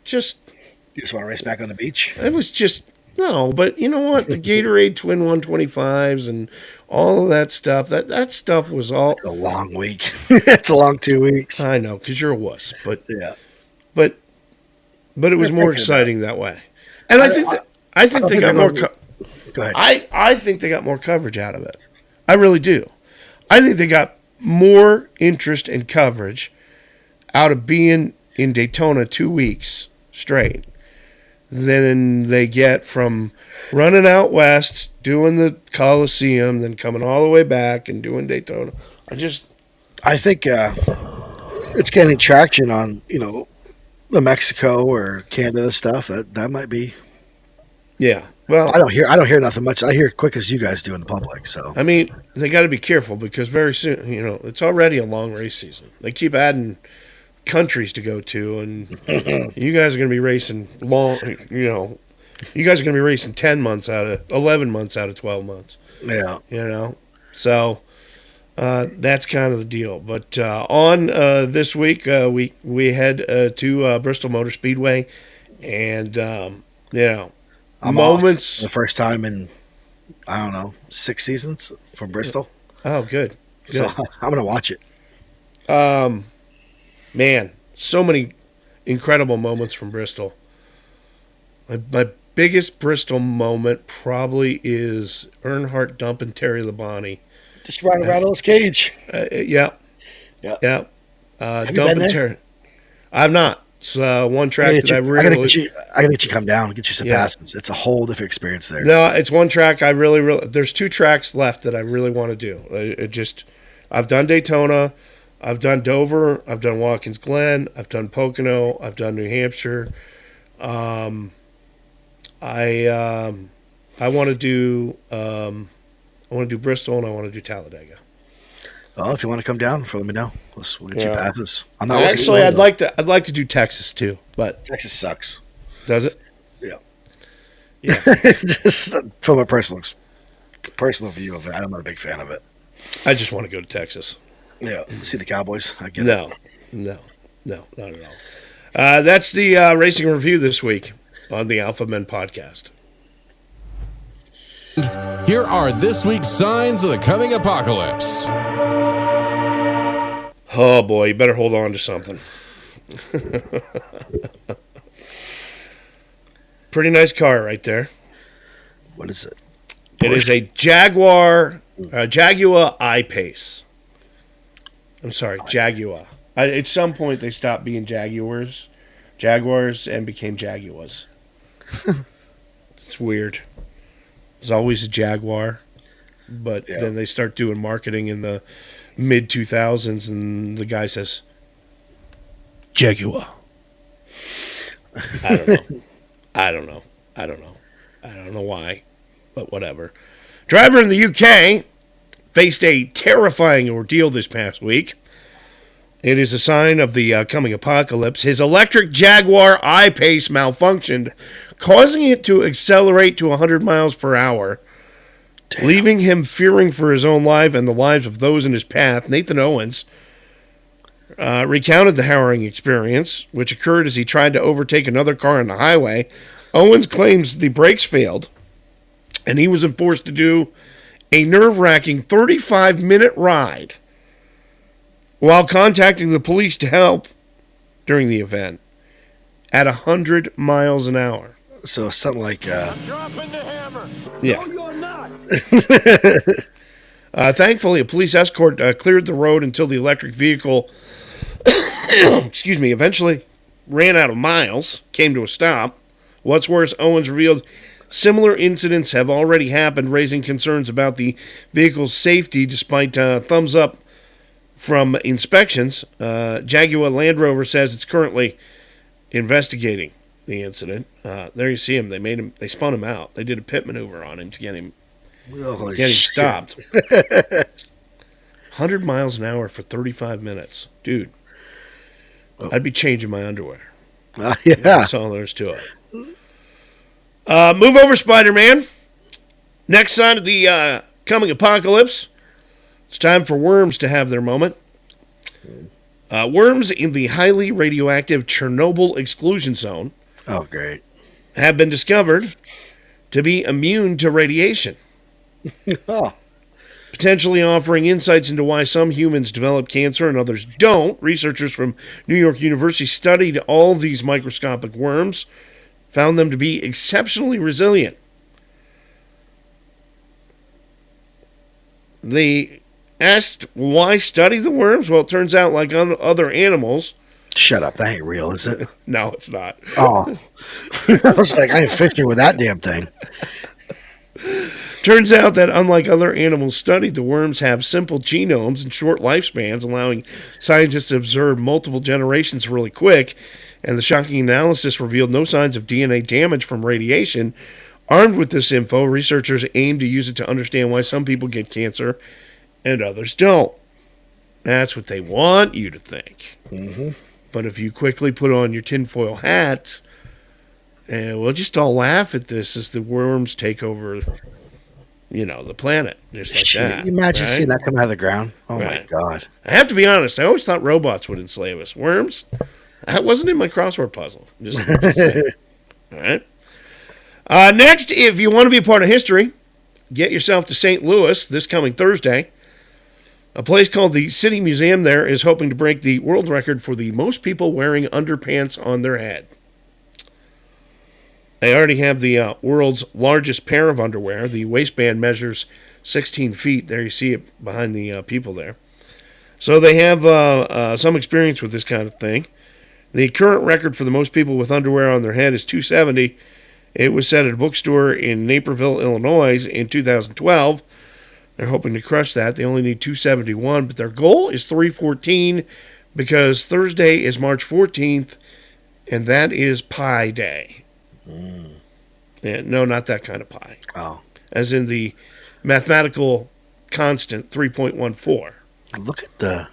You just want to race back on the beach? It was just, no, but you know what? The Gatorade Twin 125s and all of that stuff, that stuff was all... It's a long week. It's a long 2 weeks. I know, because you're a wuss. But, yeah. But it was more exciting that way. And I think they got more... Go ahead. I think they got more coverage out of it. I really do. I think they got more interest and coverage out of being in Daytona 2 weeks straight than they get from running out west, doing the Coliseum, then coming all the way back and doing Daytona. I think it's getting traction on, the Mexico or Canada stuff. That might be. Yeah. Well, I don't hear nothing much. I hear quick as you guys do in the public. So I mean, they got to be careful because very soon, it's already a long race season. They keep adding countries to go to, and you guys are going to be racing long. You guys are going to be racing 10 months out of 11 months out of 12 months. Yeah. So that's kind of the deal. But on this week, we head to Bristol Motor Speedway, and I'm moments off the first time in 6 seasons from Bristol. Oh, good. So I'm gonna watch it. Man, so many incredible moments from Bristol. My biggest Bristol moment probably is Earnhardt dumping Terry Labonte. Just trying to rattle his cage. Yeah. Have you Dumping been there? Terry. I've not. It's one track that I really... I gotta get you come down and get you some passes. It's a whole different experience there. No, it's one track I really... There's 2 tracks left that I really want to do. I've done Daytona, I've done Dover, I've done Watkins Glen, I've done Pocono, I've done New Hampshire. I want to do Bristol, and I want to do Talladega. Well, if you want to come down, let me know. We'll get you passes. Actually, I'd like to do Texas too, but Texas sucks. Does it? Yeah. Yeah. Just from a personal view of it, I'm not a big fan of it. I just want to go to Texas. Yeah, see the Cowboys. I get it. No, not at all. That's the racing review this week on the Alpha Men podcast. Here are this week's signs of the coming apocalypse. Oh boy, you better hold on to something. Pretty nice car right there. What is it? It is a Jaguar I-Pace. I'm sorry, Jaguar. At some point, they stopped being Jaguars, and became Jaguars. It's weird. It's always a Jaguar, but then they start doing marketing in the mid-2000s, and the guy says, Jaguar. I don't know. I don't know why, but whatever. Driver in the UK faced a terrifying ordeal this past week It is a sign of the coming apocalypse. His electric Jaguar I-Pace malfunctioned, causing it to accelerate to 100 miles per hour, leaving him fearing for his own life and the lives of those in his path. Nathan Owens recounted the harrowing experience, which occurred as he tried to overtake another car on the highway. Owens claims the brakes failed, and he was forced to do a nerve-wracking 35-minute ride while contacting the police to help during the event at 100 miles an hour. So something like... Dropping the hammer. Yeah. No, you're not. Thankfully, a police escort cleared the road until the electric vehicle eventually ran out of miles, came to a stop. What's worse, Owens revealed similar incidents have already happened, raising concerns about the vehicle's safety despite thumbs up from inspections. Jaguar Land Rover says it's currently investigating the incident. There you see him. They spun him out. They did a pit maneuver on him to get him stopped. 100 miles an hour for 35 minutes. Dude, I'd be changing my underwear. Yeah. That's all there is to it. Move over, Spider-Man. Next sign of the coming apocalypse. It's time for worms to have their moment. Worms in the highly radioactive Chernobyl exclusion zone have been discovered to be immune to radiation. Potentially offering insights into why some humans develop cancer and others don't. Researchers from New York University studied all these microscopic worms, found them to be exceptionally resilient. They asked why study the worms? Well, it turns out, like other animals... Shut up, that ain't real, is it? No, it's not. Oh. I was like, I ain't fishing with that damn thing. Turns out that unlike other animals studied, the worms have simple genomes and short lifespans, allowing scientists to observe multiple generations really quick. And the shocking analysis revealed no signs of DNA damage from radiation. Armed with this info, researchers aim to use it to understand why some people get cancer and others don't. That's what they want you to think. Mm-hmm. But if you quickly put on your tinfoil hat, we'll just all laugh at this as the worms take over, the planet. Just like that. Can you imagine right? seeing that come out of the ground? Oh, Right. my God. I have to be honest. I always thought robots would enslave us. Worms? That wasn't in my crossword puzzle. Just saying. All right. Next, if you want to be a part of history, get yourself to St. Louis this coming Thursday. A place called the City Museum there is hoping to break the world record for the most people wearing underpants on their head. They already have the world's largest pair of underwear. The waistband measures 16 feet. There you see it behind the people there. So they have some experience with this kind of thing. The current record for the most people with underwear on their head is 270. It was set at a bookstore in Naperville, Illinois in 2012. They're hoping to crush that. They only need 271, but their goal is 314 because Thursday is March 14th, and that is Pi Day. Yeah, no, not that kind of pie. Oh. As in the mathematical constant 3.14. Look at the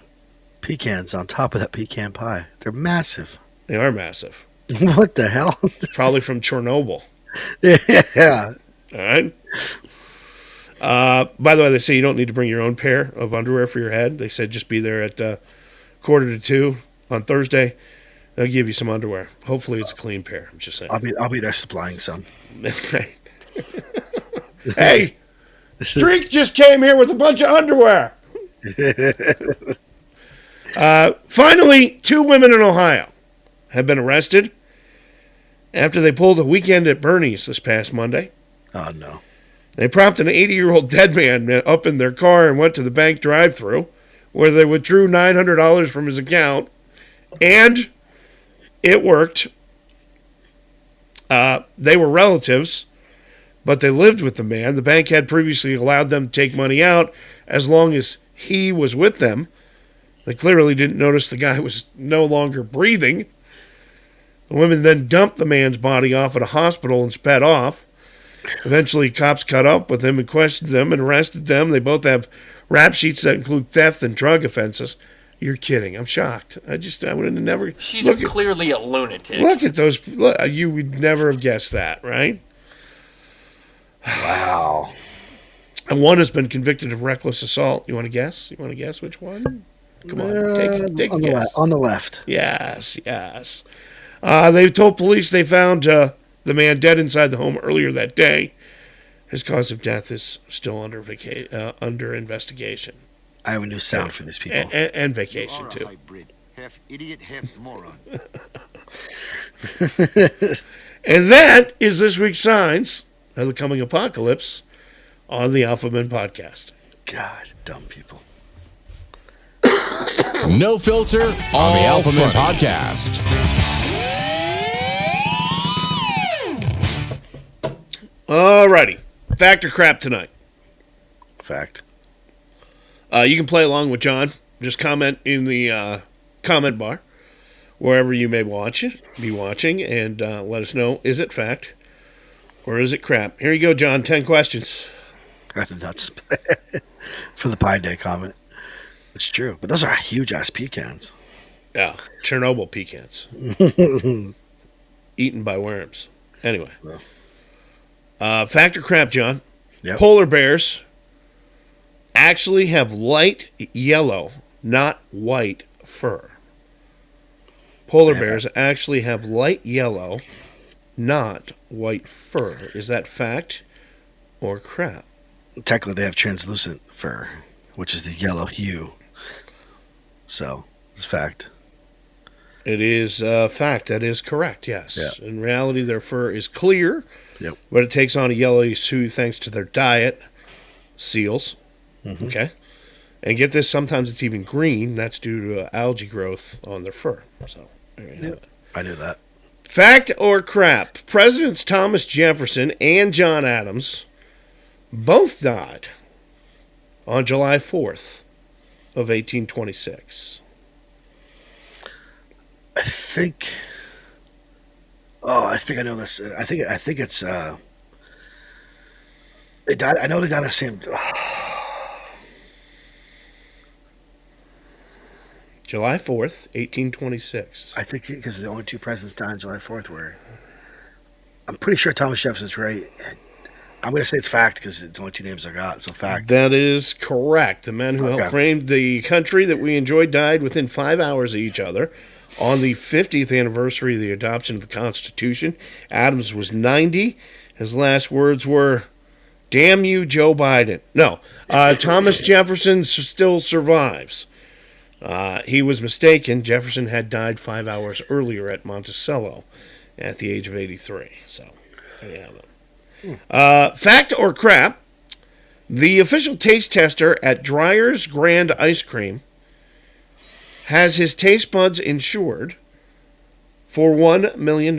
pecans on top of that pecan pie. They're massive. They are massive. What the hell? Probably from Chernobyl. Yeah. All right. By the way, they say you don't need to bring your own pair of underwear for your head. They said just be there at 1:45 on Thursday. They'll give you some underwear. Hopefully it's a clean pair. I'm just saying. I'll be there supplying some. Hey, Streak just came here with a bunch of underwear. Finally, 2 women in Ohio have been arrested after they pulled a weekend at Bernie's this past Monday. Oh, no. They propped an 80-year-old dead man up in their car and went to the bank drive-thru where they withdrew $900 from his account, and it worked. They were relatives, but they lived with the man. The bank had previously allowed them to take money out as long as he was with them. They clearly didn't notice the guy was no longer breathing. The women then dumped the man's body off at a hospital and sped off. Eventually, cops caught up with them and questioned them and arrested them. They both have rap sheets that include theft and drug offenses. You're kidding. I'm shocked. I would have never. She's clearly a lunatic. Look at those. You would never have guessed that, right? Wow. And one has been convicted of reckless assault. You want to guess? You want to guess which one? Come on, take a guess. On the left. Yes. They told police they found the man dead inside the home earlier that day. His cause of death is still under investigation. I have a new sound for these people. And vacation, too. Half idiot, half moron. And that is this week's Signs of the Coming Apocalypse on the Alpha Men Podcast. God, dumb people. No filter on the Alpha Men Podcast. Alrighty. Fact or crap tonight? Fact. You can play along with John. Just comment in the comment bar wherever you may be watching, and let us know, is it fact or is it crap? Here you go, John. 10 questions. Nuts. For the Pie Day comment. It's true. But those are huge-ass pecans. Yeah. Chernobyl pecans. Eaten by worms. Anyway. Fact or crap, John? Yep. Polar bears actually have light yellow, not white fur. Polar bears actually have light yellow, not white fur. Is that fact or crap? Technically, they have translucent fur, which is the yellow hue. So, it's fact. It is fact. That is correct, yes. Yeah. In reality, their fur is clear, Yep. but it takes on a yellowish hue thanks to their diet, seals. Mm-hmm. Okay. And get this, sometimes it's even green. That's due to algae growth on their fur. So, there you have it. I knew that. Fact or crap? Presidents Thomas Jefferson and John Adams both died on July 4th of 1826. I think I know this. I think it's they died. I know they died the same. July 4th, 1826. I think because the only two presidents died on July 4th were. I'm pretty sure Thomas Jefferson's right. I'm going to say it's fact because it's the only two names I got. So fact. That is correct. The men who helped frame the country that we enjoy died within 5 hours of each other. On the 50th anniversary of the adoption of the Constitution, Adams was 90. His last words were, "Damn you, Joe Biden." No, Thomas Jefferson still survives. He was mistaken. Jefferson had died 5 hours earlier at Monticello at the age of 83. So, there you have it. Fact or crap, the official taste tester at Dreyer's Grand Ice Cream has his taste buds insured for $1 million.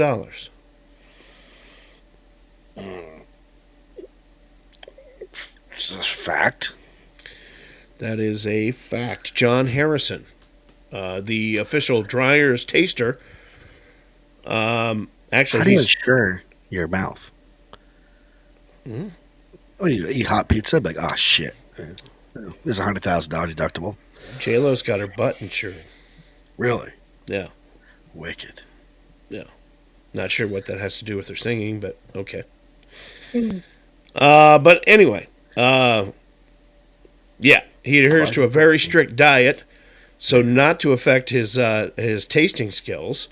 Fact. That is a fact. John Harrison, the official Dreyer's taster, actually, how do you insure your mouth? Oh, you eat hot pizza, like, oh shit, there's a $100,000 deductible. J-Lo's got her butt insured. Really? Yeah. Wicked. Yeah. Not sure what that has to do with her singing, but okay. But anyway, yeah, he adheres to a very strict diet, so not to affect his tasting skills,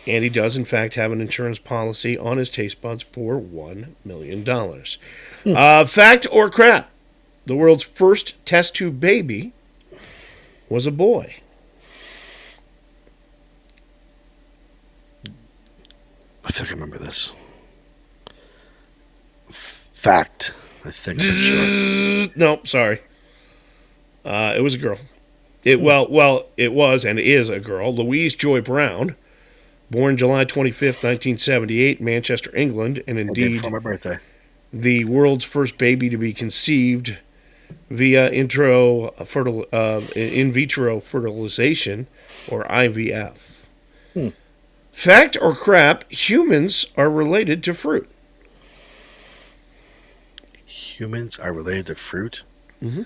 and he does in fact have an insurance policy on his taste buds for $1 million. Fact or crap? The world's first test tube baby was a boy. I think I remember this. Fact. I think. Sure. Nope, sorry. It was a girl. It was and is a girl. Louise Joy Brown, born July 25th, 1978, Manchester, England, and indeed for my birthday, the world's first baby to be conceived via in vitro fertilization, or IVF. Fact or crap, humans are related to fruit. Humans are related to fruit? Mm-hmm.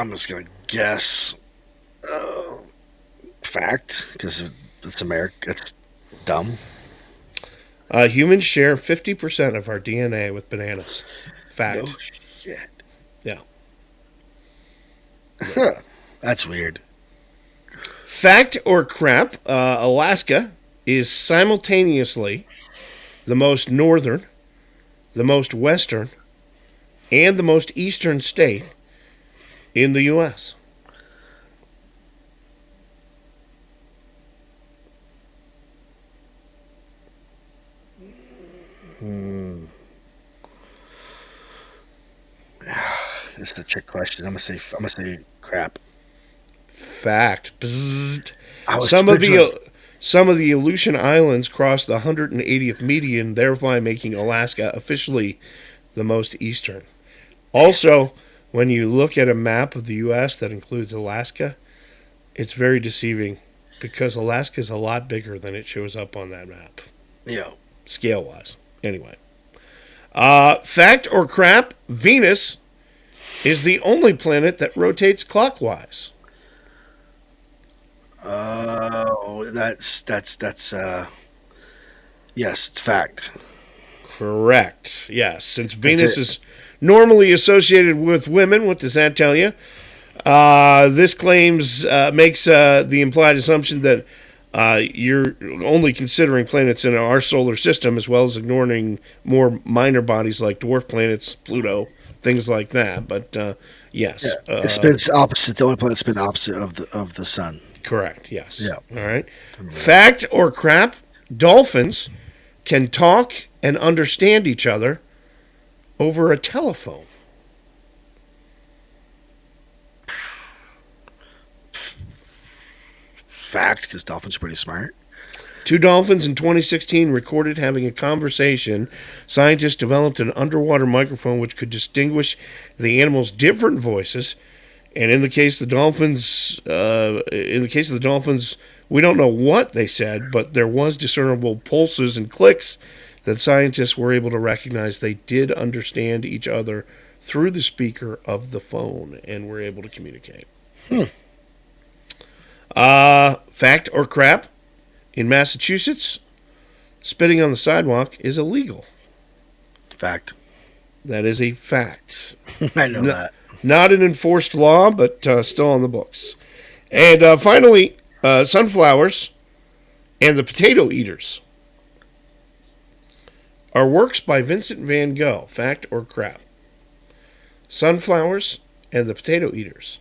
I'm just gonna guess fact because it's America. It's dumb. Humans share 50% of our DNA with bananas. Fact. No shit. Yeah. That's weird. Fact or crap? Alaska is simultaneously the most northern, the most western, and the most eastern state in the U.S. This is a trick question. I'm gonna say crap. Fact. Bzzzt. Some of the Aleutian Islands crossed the 180th median, thereby making Alaska officially the most eastern. Also, when you look at a map of the U.S. that includes Alaska, it's very deceiving because Alaska is a lot bigger than it shows up on that map. Yeah. Scale-wise. Anyway. Fact or crap? Venus is the only planet that rotates clockwise. That's yes, it's fact. Correct. Yes, since Venus is normally associated with women, what does that tell you? This claims makes the implied assumption that you're only considering planets in our solar system as well as ignoring more minor bodies like dwarf planets, Pluto, things like that. But yes, it spins opposite. The only planet spin opposite of the sun. Correct. Yes. Yeah. All right. Fact or crap? Dolphins can talk and understand each other over a telephone. Fact, because dolphins are pretty smart. Two dolphins in 2016 recorded having a conversation. Scientists developed an underwater microphone which could distinguish the animals' different voices. And in the case of the dolphins, we don't know what they said, but there was discernible pulses and clicks that scientists were able to recognize. They did understand each other through the speaker of the phone and were able to communicate. Fact or crap? In Massachusetts, spitting on the sidewalk is illegal. Fact. That is a fact. I know that. Not an enforced law, but still on the books. And finally, sunflowers and the potato eaters are works by Vincent van Gogh. Fact or crap? Sunflowers and the potato eaters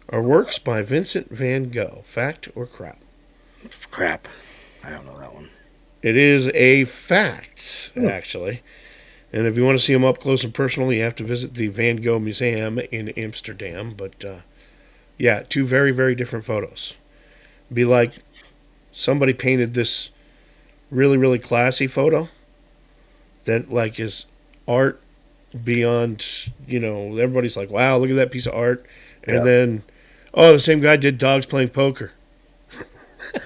are works by Vincent van Gogh. Fact or crap? Crap. I don't know that one. It is a fact, actually. And if you want to see them up close and personal, you have to visit the Van Gogh Museum in Amsterdam. But, yeah, two very, very different photos. It'd be like somebody painted this really, really classy photo that, like, is art beyond, everybody's like, wow, look at that piece of art. And then, the same guy did dogs playing poker.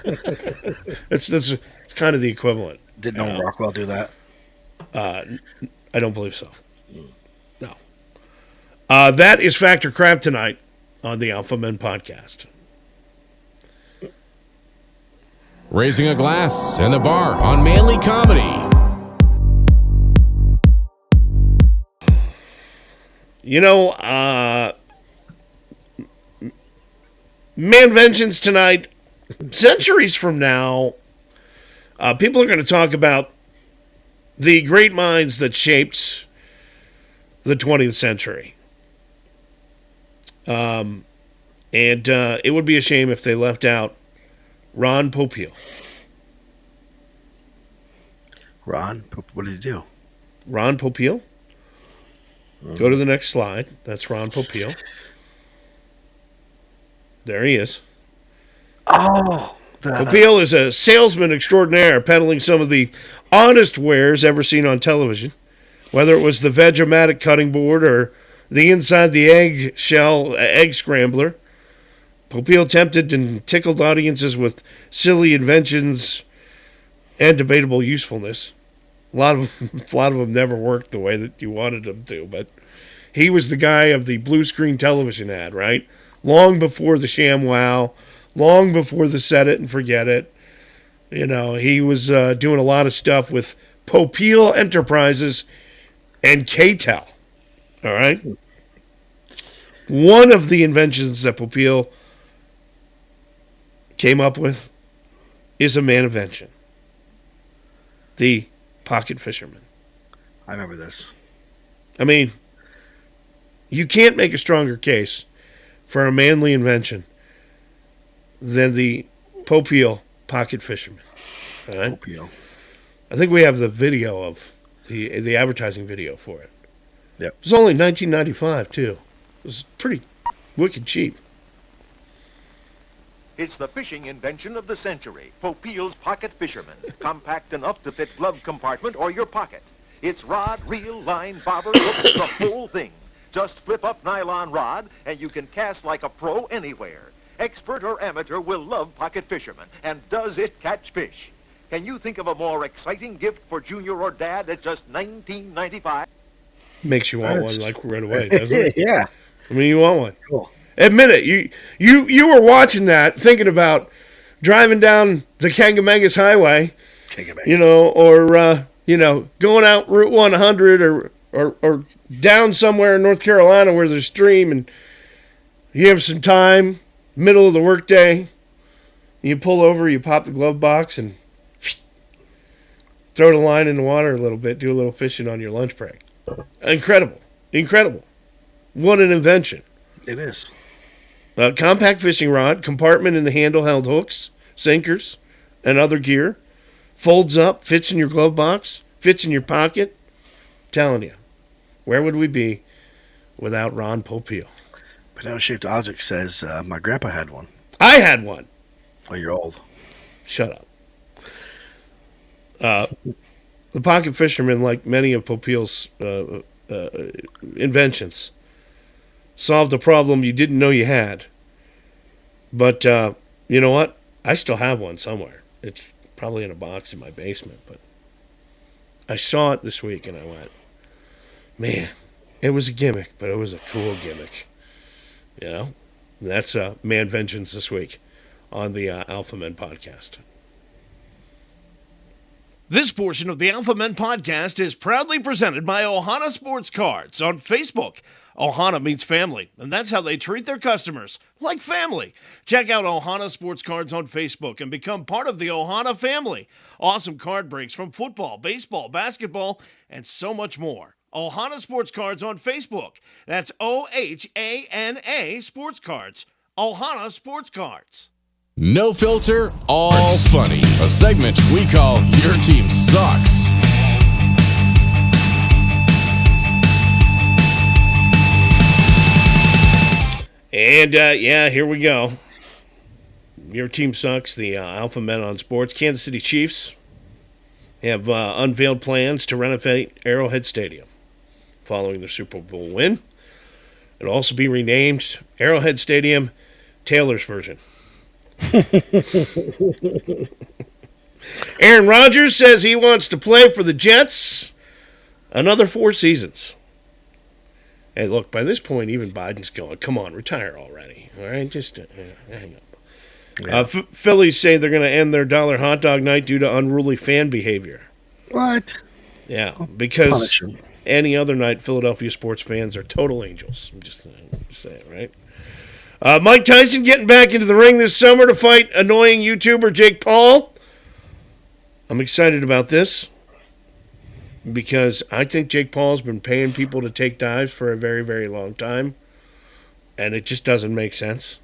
It's kind of the equivalent. Did Norman Rockwell do that? I don't believe so. No. That is Fact or Crap tonight on the Alpha Men Podcast. Raising a glass in the bar on Manly Comedy. Manventions tonight, centuries from now, people are going to talk about the great minds that shaped the 20th century. And it would be a shame if they left out Ron Popeil. Ron? What did he do? Ron Popeil. Go to the next slide. That's Ron Popeil. There he is. Oh. Popeil is a salesman extraordinaire, peddling some of the honest wares ever seen on television, whether it was the Veg-O-Matic cutting board or the inside the egg scrambler. Popeil tempted and tickled audiences with silly inventions and debatable usefulness. A lot of them never worked the way that you wanted them to, but He was the guy of the blue screen television ad, right? Long before the ShamWow, long before the Set It and Forget It. You know, he was doing a lot of stuff with Popeil Enterprises and K-Tel. All right? One of the inventions that Popeil came up with is a man invention. The pocket fisherman. I remember this. I mean, you can't make a stronger case for a manly invention than the Popeil pocket fisherman. All right? Popeil. I think we have the video of the advertising video for it. Yep. It was only $19.95 too. It was pretty wicked cheap. It's the fishing invention of the century, Popeil's Pocket Fisherman. Compact enough to fit glove compartment or your pocket. It's rod, reel, line, bobber, hook, the whole thing. Just flip up nylon rod and you can cast like a pro anywhere. Expert or amateur will love Pocket Fisherman. And does it catch fish? Can you think of a more exciting gift for Junior or Dad at just $19.95? Makes you want one like right away, doesn't it? Yeah. I mean, you want one. Cool. Admit it. You were watching that, thinking about driving down the Kangamangas Highway, you know, or going out Route 100 or down somewhere in North Carolina where there's a stream, and you have some time, middle of the workday. You pull over, you pop the glove box, and throw the line in the water a little bit, do a little fishing on your lunch break. Incredible. What an invention. It is. Compact fishing rod, compartment in the handle held hooks, sinkers, and other gear. Folds up, fits in your glove box, fits in your pocket. I'm telling you, where would we be without Ron Popeil? Banana-shaped object says, my grandpa had one. I had one. Oh, you're old. Shut up. The pocket fisherman, like many of Popeil's inventions, solved a problem you didn't know you had. But you know what? I still have one somewhere. It's probably in a box in my basement. But I saw it this week and I went, man, it was a gimmick, but it was a cool gimmick. You know? And that's Man Vengeance this week on the Alpha Men Podcast. This portion of the Alpha Men Podcast is proudly presented by Ohana Sports Cards on Facebook. Ohana means family, and that's how they treat their customers, like family. Check out Ohana Sports Cards on Facebook and become part of the Ohana family. Awesome card breaks from football, baseball, basketball, and so much more. Ohana Sports Cards on Facebook. That's OHANA Sports Cards. Ohana Sports Cards. No filter, all funny. A segment we call Your Team Sucks. And, here we go. Your Team Sucks, the Alpha Men on Sports. Kansas City Chiefs have unveiled plans to renovate Arrowhead Stadium following their Super Bowl win. It'll also be renamed Arrowhead Stadium, Taylor's version. Aaron Rodgers says he wants to play for the Jets another 4 seasons. Hey, look, by this point, even Biden's going, come on, retire already. All right, just hang up. Yeah. Phillies say they're going to end their dollar hot dog night due to unruly fan behavior. What? Yeah, because any other night, Philadelphia sports fans are total angels. I'm just saying, right? Mike Tyson getting back into the ring this summer to fight annoying YouTuber Jake Paul. I'm excited about this because I think Jake Paul's been paying people to take dives for a very, very long time, and it just doesn't make sense.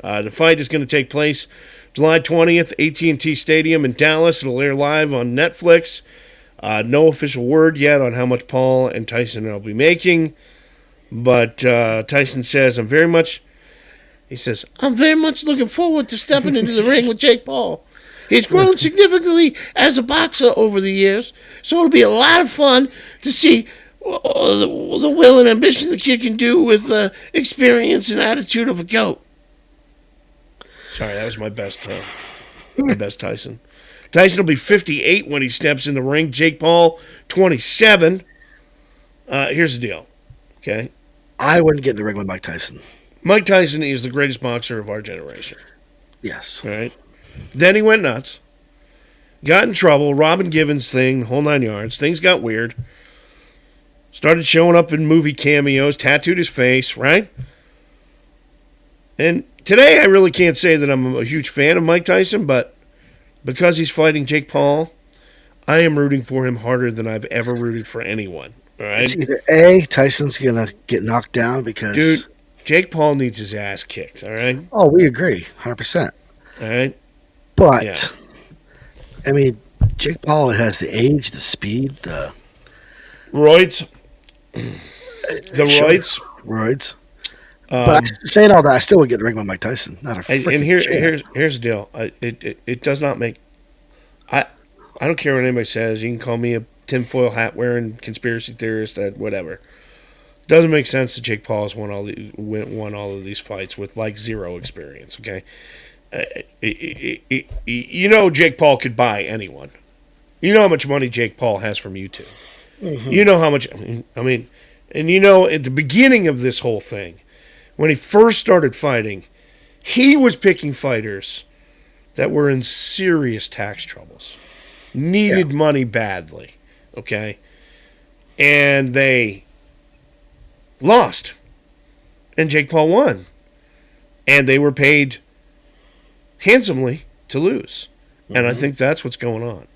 The fight is going to take place July 20th, AT&T Stadium in Dallas. It'll air live on Netflix. No official word yet on how much Paul and Tyson will be making, but Tyson says, I'm very much looking forward to stepping into the ring with Jake Paul. He's grown significantly as a boxer over the years, so it'll be a lot of fun to see the will and ambition the kid can do with the experience and attitude of a goat. Sorry, that was my best Tyson. Tyson will be 58 when he steps in the ring. Jake Paul, 27. Here's the deal. Okay? I wouldn't get in the ring with Mike Tyson. Mike Tyson is the greatest boxer of our generation. Yes. All right? Then he went nuts. Got in trouble. Robin Givens thing, the whole 9 yards. Things got weird. Started showing up in movie cameos. Tattooed his face, right? And today I really can't say that I'm a huge fan of Mike Tyson, but because he's fighting Jake Paul, I am rooting for him harder than I've ever rooted for anyone. All right? It's either A, Tyson's going to get knocked down because... Dude, Jake Paul needs his ass kicked, all right? Oh, we agree, 100%. All right? But, Yeah. I mean, Jake Paul has the age, the speed, the... Roids. The roids. Roids. But saying all that, I still would get in the ring with Mike Tyson. Not a freaking And here's the deal. It does not make... I don't care what anybody says. You can call me a tinfoil hat wearing conspiracy theorist, whatever. Doesn't make sense that Jake Paul has won all of these fights with like zero experience. Okay, you know Jake Paul could buy anyone. You know how much money Jake Paul has from YouTube. Mm-hmm. You know how much. I mean, and you know at the beginning of this whole thing, when he first started fighting, he was picking fighters that were in serious tax troubles, needed money badly. Okay, and they lost, and Jake Paul won, and they were paid handsomely to lose. And I think that's what's going on.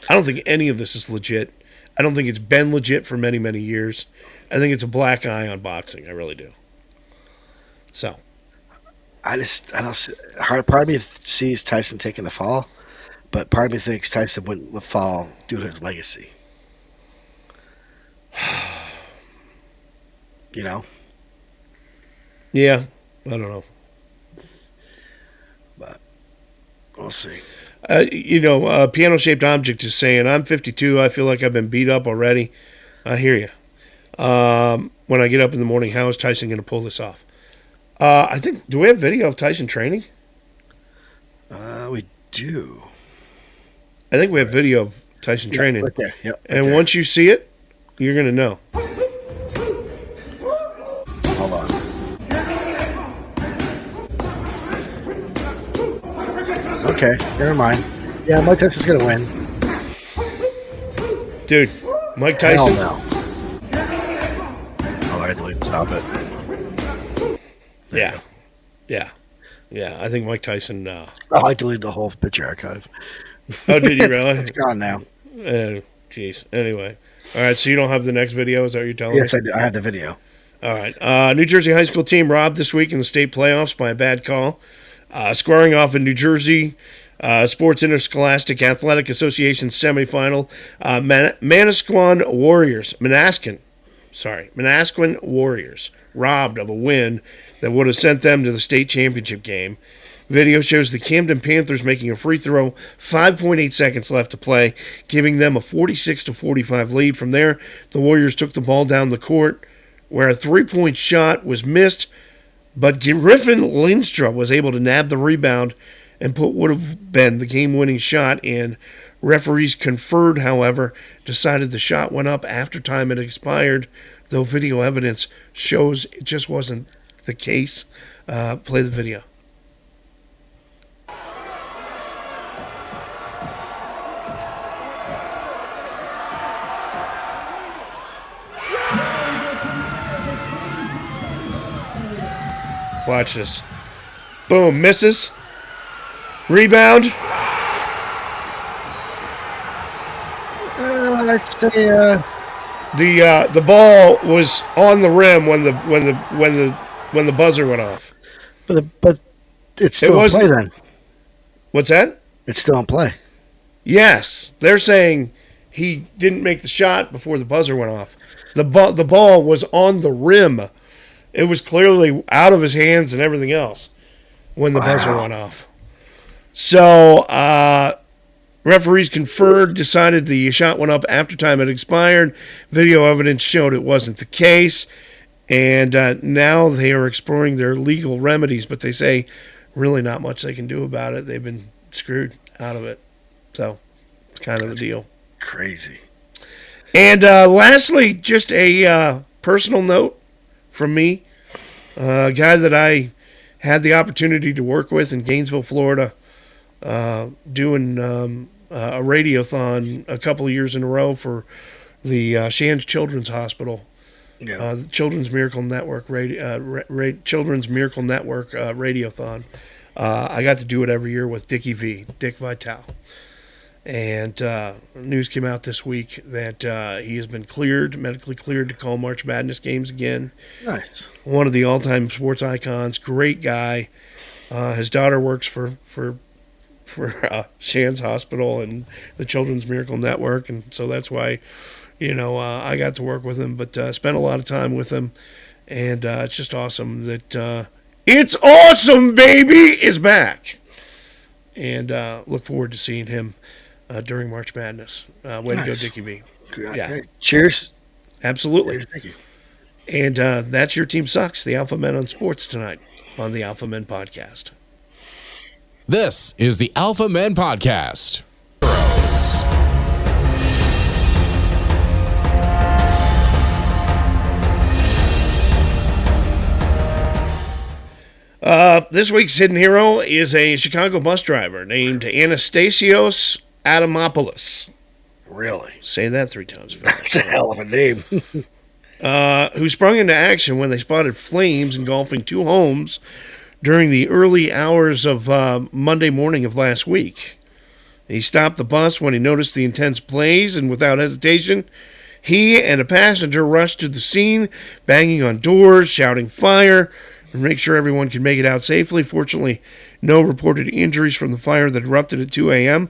I don't think any of this is legit. I don't think it's been legit for many, many years. I think it's a black eye on boxing. I really do. So I don't see, part of me sees Tyson taking the fall, but part of me thinks Tyson wouldn't fall due to his legacy. You know? Yeah, I don't know. But we'll see. Piano-shaped object is saying, I'm 52. I feel like I've been beat up already. I hear you. When I get up in the morning, how is Tyson going to pull this off? I think, do we have video of Tyson training? We do. I think we have video of Tyson training. Right there. Yep, right and there. once you see it, you're going to know. Hold on. Okay, never mind. Yeah, Mike Tyson's going to win. Dude, Mike Tyson? Hell no. Oh, I had to stop it. Yeah. I think Mike Tyson... I deleted the whole picture archive. Oh, did you really? It's gone now. Jeez. Anyway. All right, so you don't have the next video? Is that what you're telling me? Yes, I do. I have the video. All right. New Jersey high school team robbed this week in the state playoffs by a bad call. Squaring off in New Jersey Sports Interscholastic Athletic Association semifinal. Manasquan Warriors robbed of a win that would have sent them to the state championship game. Video shows the Camden Panthers making a free throw, 5.8 seconds left to play, giving them a 46-45 lead. From there, the Warriors took the ball down the court, where a three-point shot was missed, but Griffin Lindstrom was able to nab the rebound and put what would have been the game-winning shot in. Referees conferred, however, decided the shot went up after time had expired, though video evidence shows it just wasn't the case. Play the video. Watch this. Boom, misses. Rebound. I'd say the ball was on the rim when the buzzer went off. But it's still in play then. What's that? It's still in play. Yes, they're saying he didn't make the shot before the buzzer went off. The ball was on the rim. It was clearly out of his hands and everything else when the buzzer went off. So, referees conferred, decided the shot went up after time had expired. Video evidence showed it wasn't the case. And now they are exploring their legal remedies, but they say really not much they can do about it. They've been screwed out of it. So, it's kind of the deal. Crazy. And lastly, just a personal note. from me. A guy that I had the opportunity to work with in Gainesville, Florida, doing a radiothon a couple of years in a row for the Shands Children's Hospital. Yeah. The Children's Miracle Network Children's Miracle Network radiothon. I got to do it every year with Dick Vitale. And news came out this week that he has been medically cleared to call March Madness games again. Nice. One of the all-time sports icons, great guy. His daughter works for Shands Hospital and the Children's Miracle Network, and so that's why, I got to work with him, but spent a lot of time with him, and it's just awesome that It's Awesome Baby is back, and look forward to seeing him during March Madness. Way to go, Dickie V. Yeah. Cheers. Absolutely. Cheers, thank you. And that's Your Team Sucks, the Alpha Men on Sports tonight on the Alpha Men Podcast. This is the Alpha Men Podcast. This week's hidden hero is a Chicago bus driver named Anastasios Adamopoulos. Really? Say that 3 times fast. That's a hell of a name. Who sprung into action when they spotted flames engulfing 2 homes during the early hours of Monday morning of last week. He stopped the bus when he noticed the intense blaze, and without hesitation, he and a passenger rushed to the scene, banging on doors, shouting fire, and make sure everyone could make it out safely. Fortunately, no reported injuries from the fire that erupted at 2 a.m.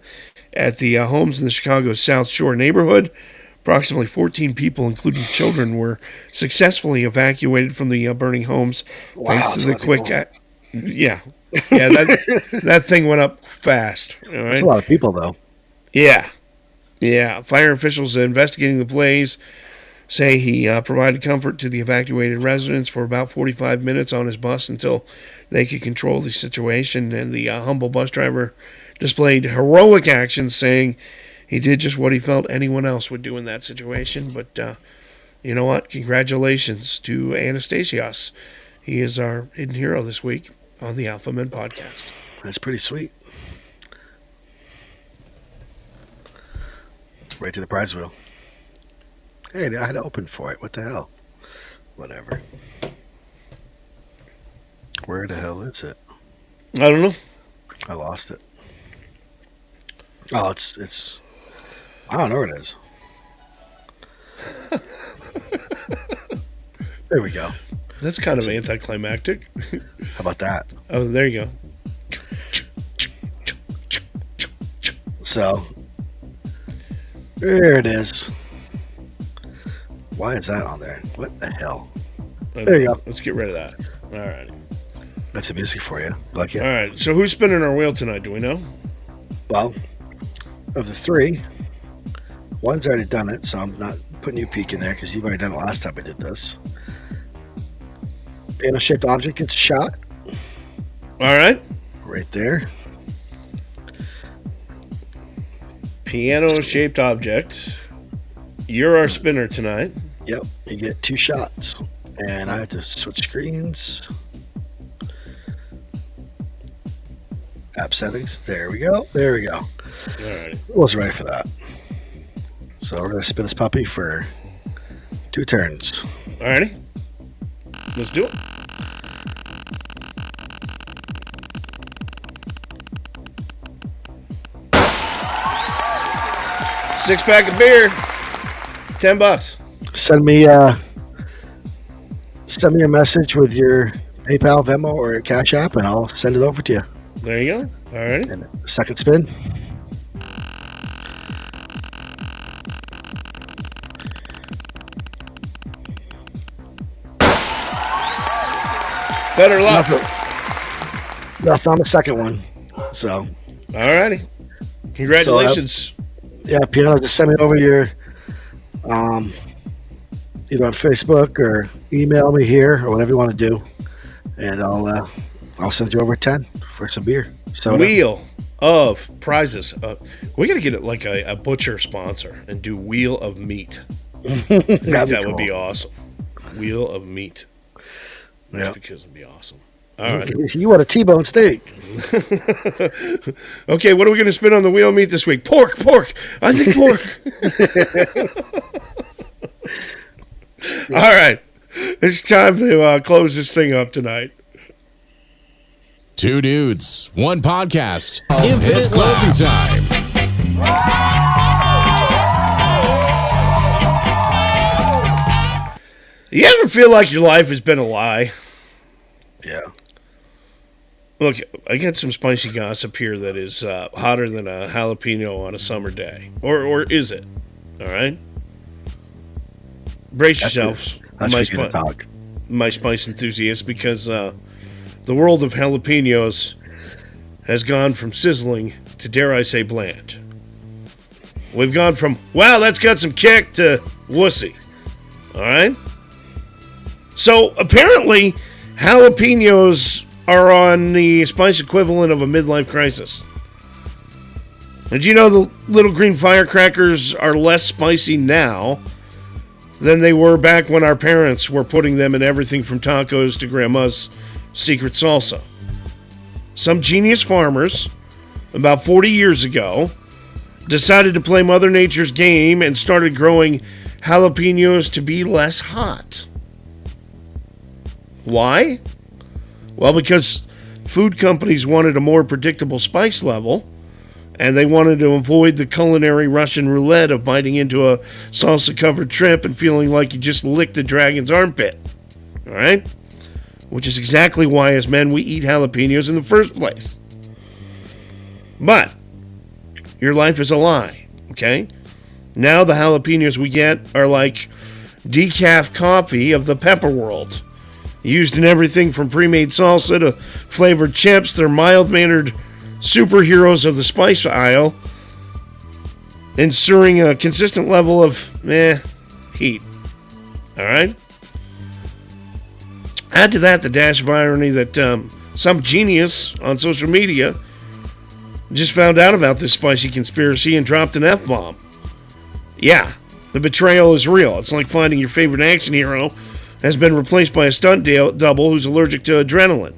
at the homes in the Chicago South Shore neighborhood. Approximately 14 people, including children, were successfully evacuated from the burning homes thanks to the quick... Yeah, that thing went up fast. All right? That's a lot of people, though. Yeah. Fire officials investigating the blaze say he provided comfort to the evacuated residents for about 45 minutes on his bus until they could control the situation. And the humble bus driver displayed heroic actions, saying he did just what he felt anyone else would do in that situation. But you know what? Congratulations to Anastasios. He is our hidden hero this week on the Alpha Men Podcast. That's pretty sweet. Right to the prize wheel. Hey, I had to open for it. What the hell? Whatever. Where the hell is it? I don't know. I lost it. Oh, it's. I don't know where it is. There we go. That's kind of anticlimactic. How about that? Oh, there you go. So, there it is. Why is that on there? What the hell? There you go. Let's get rid of that. All right. That's the music for you. Like it. All right. So who's spinning our wheel tonight? Do we know? Well, of the 3, one's already done it, so I'm not putting you peek in there because you've already done it last time we did this. Piano-shaped object gets a shot. All right. Right there. Piano-shaped object. You're our spinner tonight. Yep. You get 2 shots. And I have to switch screens. App settings. There we go. There we go. All right. I wasn't ready for that. So we're going to spin this puppy for 2 turns. All righty. Let's do it. $6-pack of beer, $10. Send me a message with your PayPal, Venmo, or your Cash App, and I'll send it over to you. There you go. All right. And second spin. Better luck. Nothing on the second one. So. All righty. Congratulations. Yeah, Piano, just send me over your either on Facebook or email me here or whatever you want to do, and I'll send you over 10 for some beer. So Wheel of prizes. We got to get it like a butcher sponsor and do Wheel of Meat. I think that would be awesome. Wheel of Meat. Roast because it'd be awesome. All right. You want a T-bone steak. Okay, what are we going to spin on the wheel of meat this week? Pork. I think pork. All right. It's time to close this thing up tonight. Two dudes, one podcast. Infinite closing time. You ever feel like your life has been a lie? Yeah. Look, I got some spicy gossip here that is hotter than a jalapeno on a summer day. Or is it? All right? Brace yourselves, my spice enthusiasts, because the world of jalapenos has gone from sizzling to, dare I say, bland. We've gone from, wow, that's got some kick, to wussy. All right? So, apparently, jalapenos are on the spice equivalent of a midlife crisis. Did you know the little green firecrackers are less spicy now than they were back when our parents were putting them in everything from tacos to grandma's secret salsa? Some genius farmers, about 40 years ago, decided to play Mother Nature's game and started growing jalapenos to be less hot. Why? Well, because food companies wanted a more predictable spice level, and they wanted to avoid the culinary Russian roulette of biting into a salsa-covered shrimp and feeling like you just licked the dragon's armpit. All right? Which is exactly why, as men, we eat jalapenos in the first place. But your life is a lie, okay? Now the jalapenos we get are like decaf coffee of the pepper world. Used in everything from pre-made salsa to flavored chips. They're mild-mannered superheroes of the spice aisle, ensuring a consistent level of heat. All right? Add to that the dash of irony that some genius on social media just found out about this spicy conspiracy and dropped an F-bomb. Yeah, the betrayal is real. It's like finding your favorite action hero has been replaced by a stunt double who's allergic to adrenaline.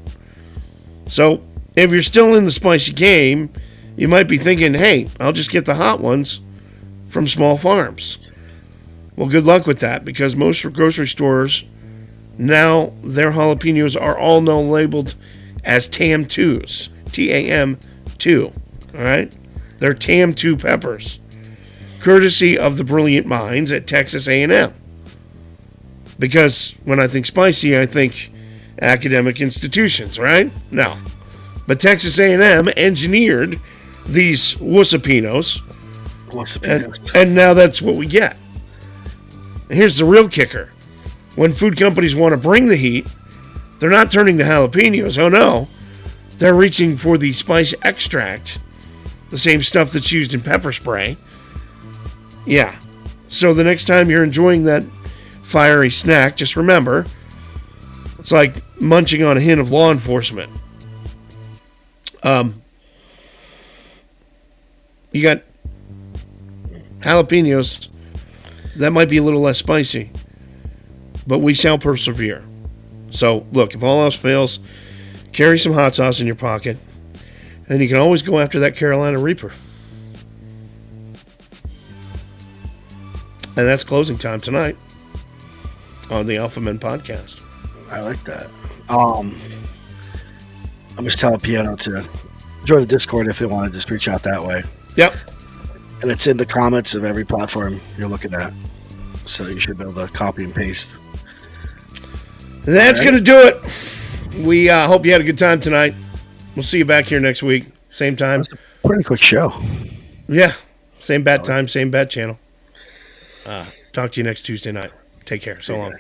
So, if you're still in the spicy game, you might be thinking, hey, I'll just get the hot ones from small farms. Well, good luck with that, because most grocery stores now, their jalapenos are all now labeled as TAM2s. TAM2. All right? They're TAM2 peppers, courtesy of the brilliant minds at Texas A&M. Because when I think spicy, I think academic institutions, right? No. But Texas A&M engineered these wussapinos. And now that's what we get. And here's the real kicker. When food companies want to bring the heat, they're not turning to jalapenos. Oh, no. They're reaching for the spice extract, the same stuff that's used in pepper spray. Yeah. So the next time you're enjoying that fiery snack, just remember, it's like munching on a hint of law enforcement. You got jalapenos that might be a little less spicy, but we shall persevere. So look, if all else fails, carry some hot sauce in your pocket, and you can always go after that Carolina Reaper. And that's closing time tonight on the Alpha Men podcast. I like that. I'm just telling Piano to join the Discord if they want to just reach out that way. Yep. And it's in the comments of every platform you're looking at. So you should be able to copy and paste. That's going to do it. We hope you had a good time tonight. We'll see you back here next week. Same time. That's a pretty quick show. Yeah. Same bat time, same bat channel. Talk to you next Tuesday night. Take care. So long.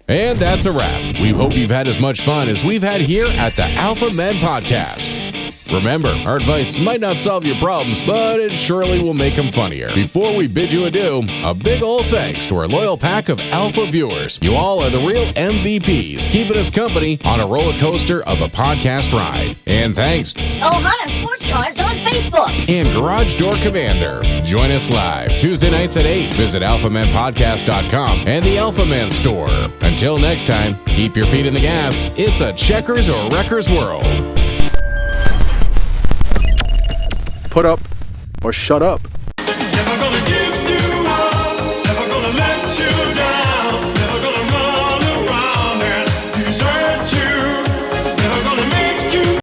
And that's a wrap. We hope you've had as much fun as we've had here at the Alpha Men Podcast. Remember, our advice might not solve your problems, but it surely will make them funnier. Before we bid you adieu, a big old thanks to our loyal pack of Alpha viewers. You all are the real MVPs, keeping us company on a roller coaster of a podcast ride. And thanks Ohana Sports Cards on Facebook and Garage Door Commander. Join us live Tuesday nights at 8. Visit alphamenpodcast.com and the Alpha Man store. Until next time, keep your feet in the gas. It's a checkers or wreckers world. Put up or shut up.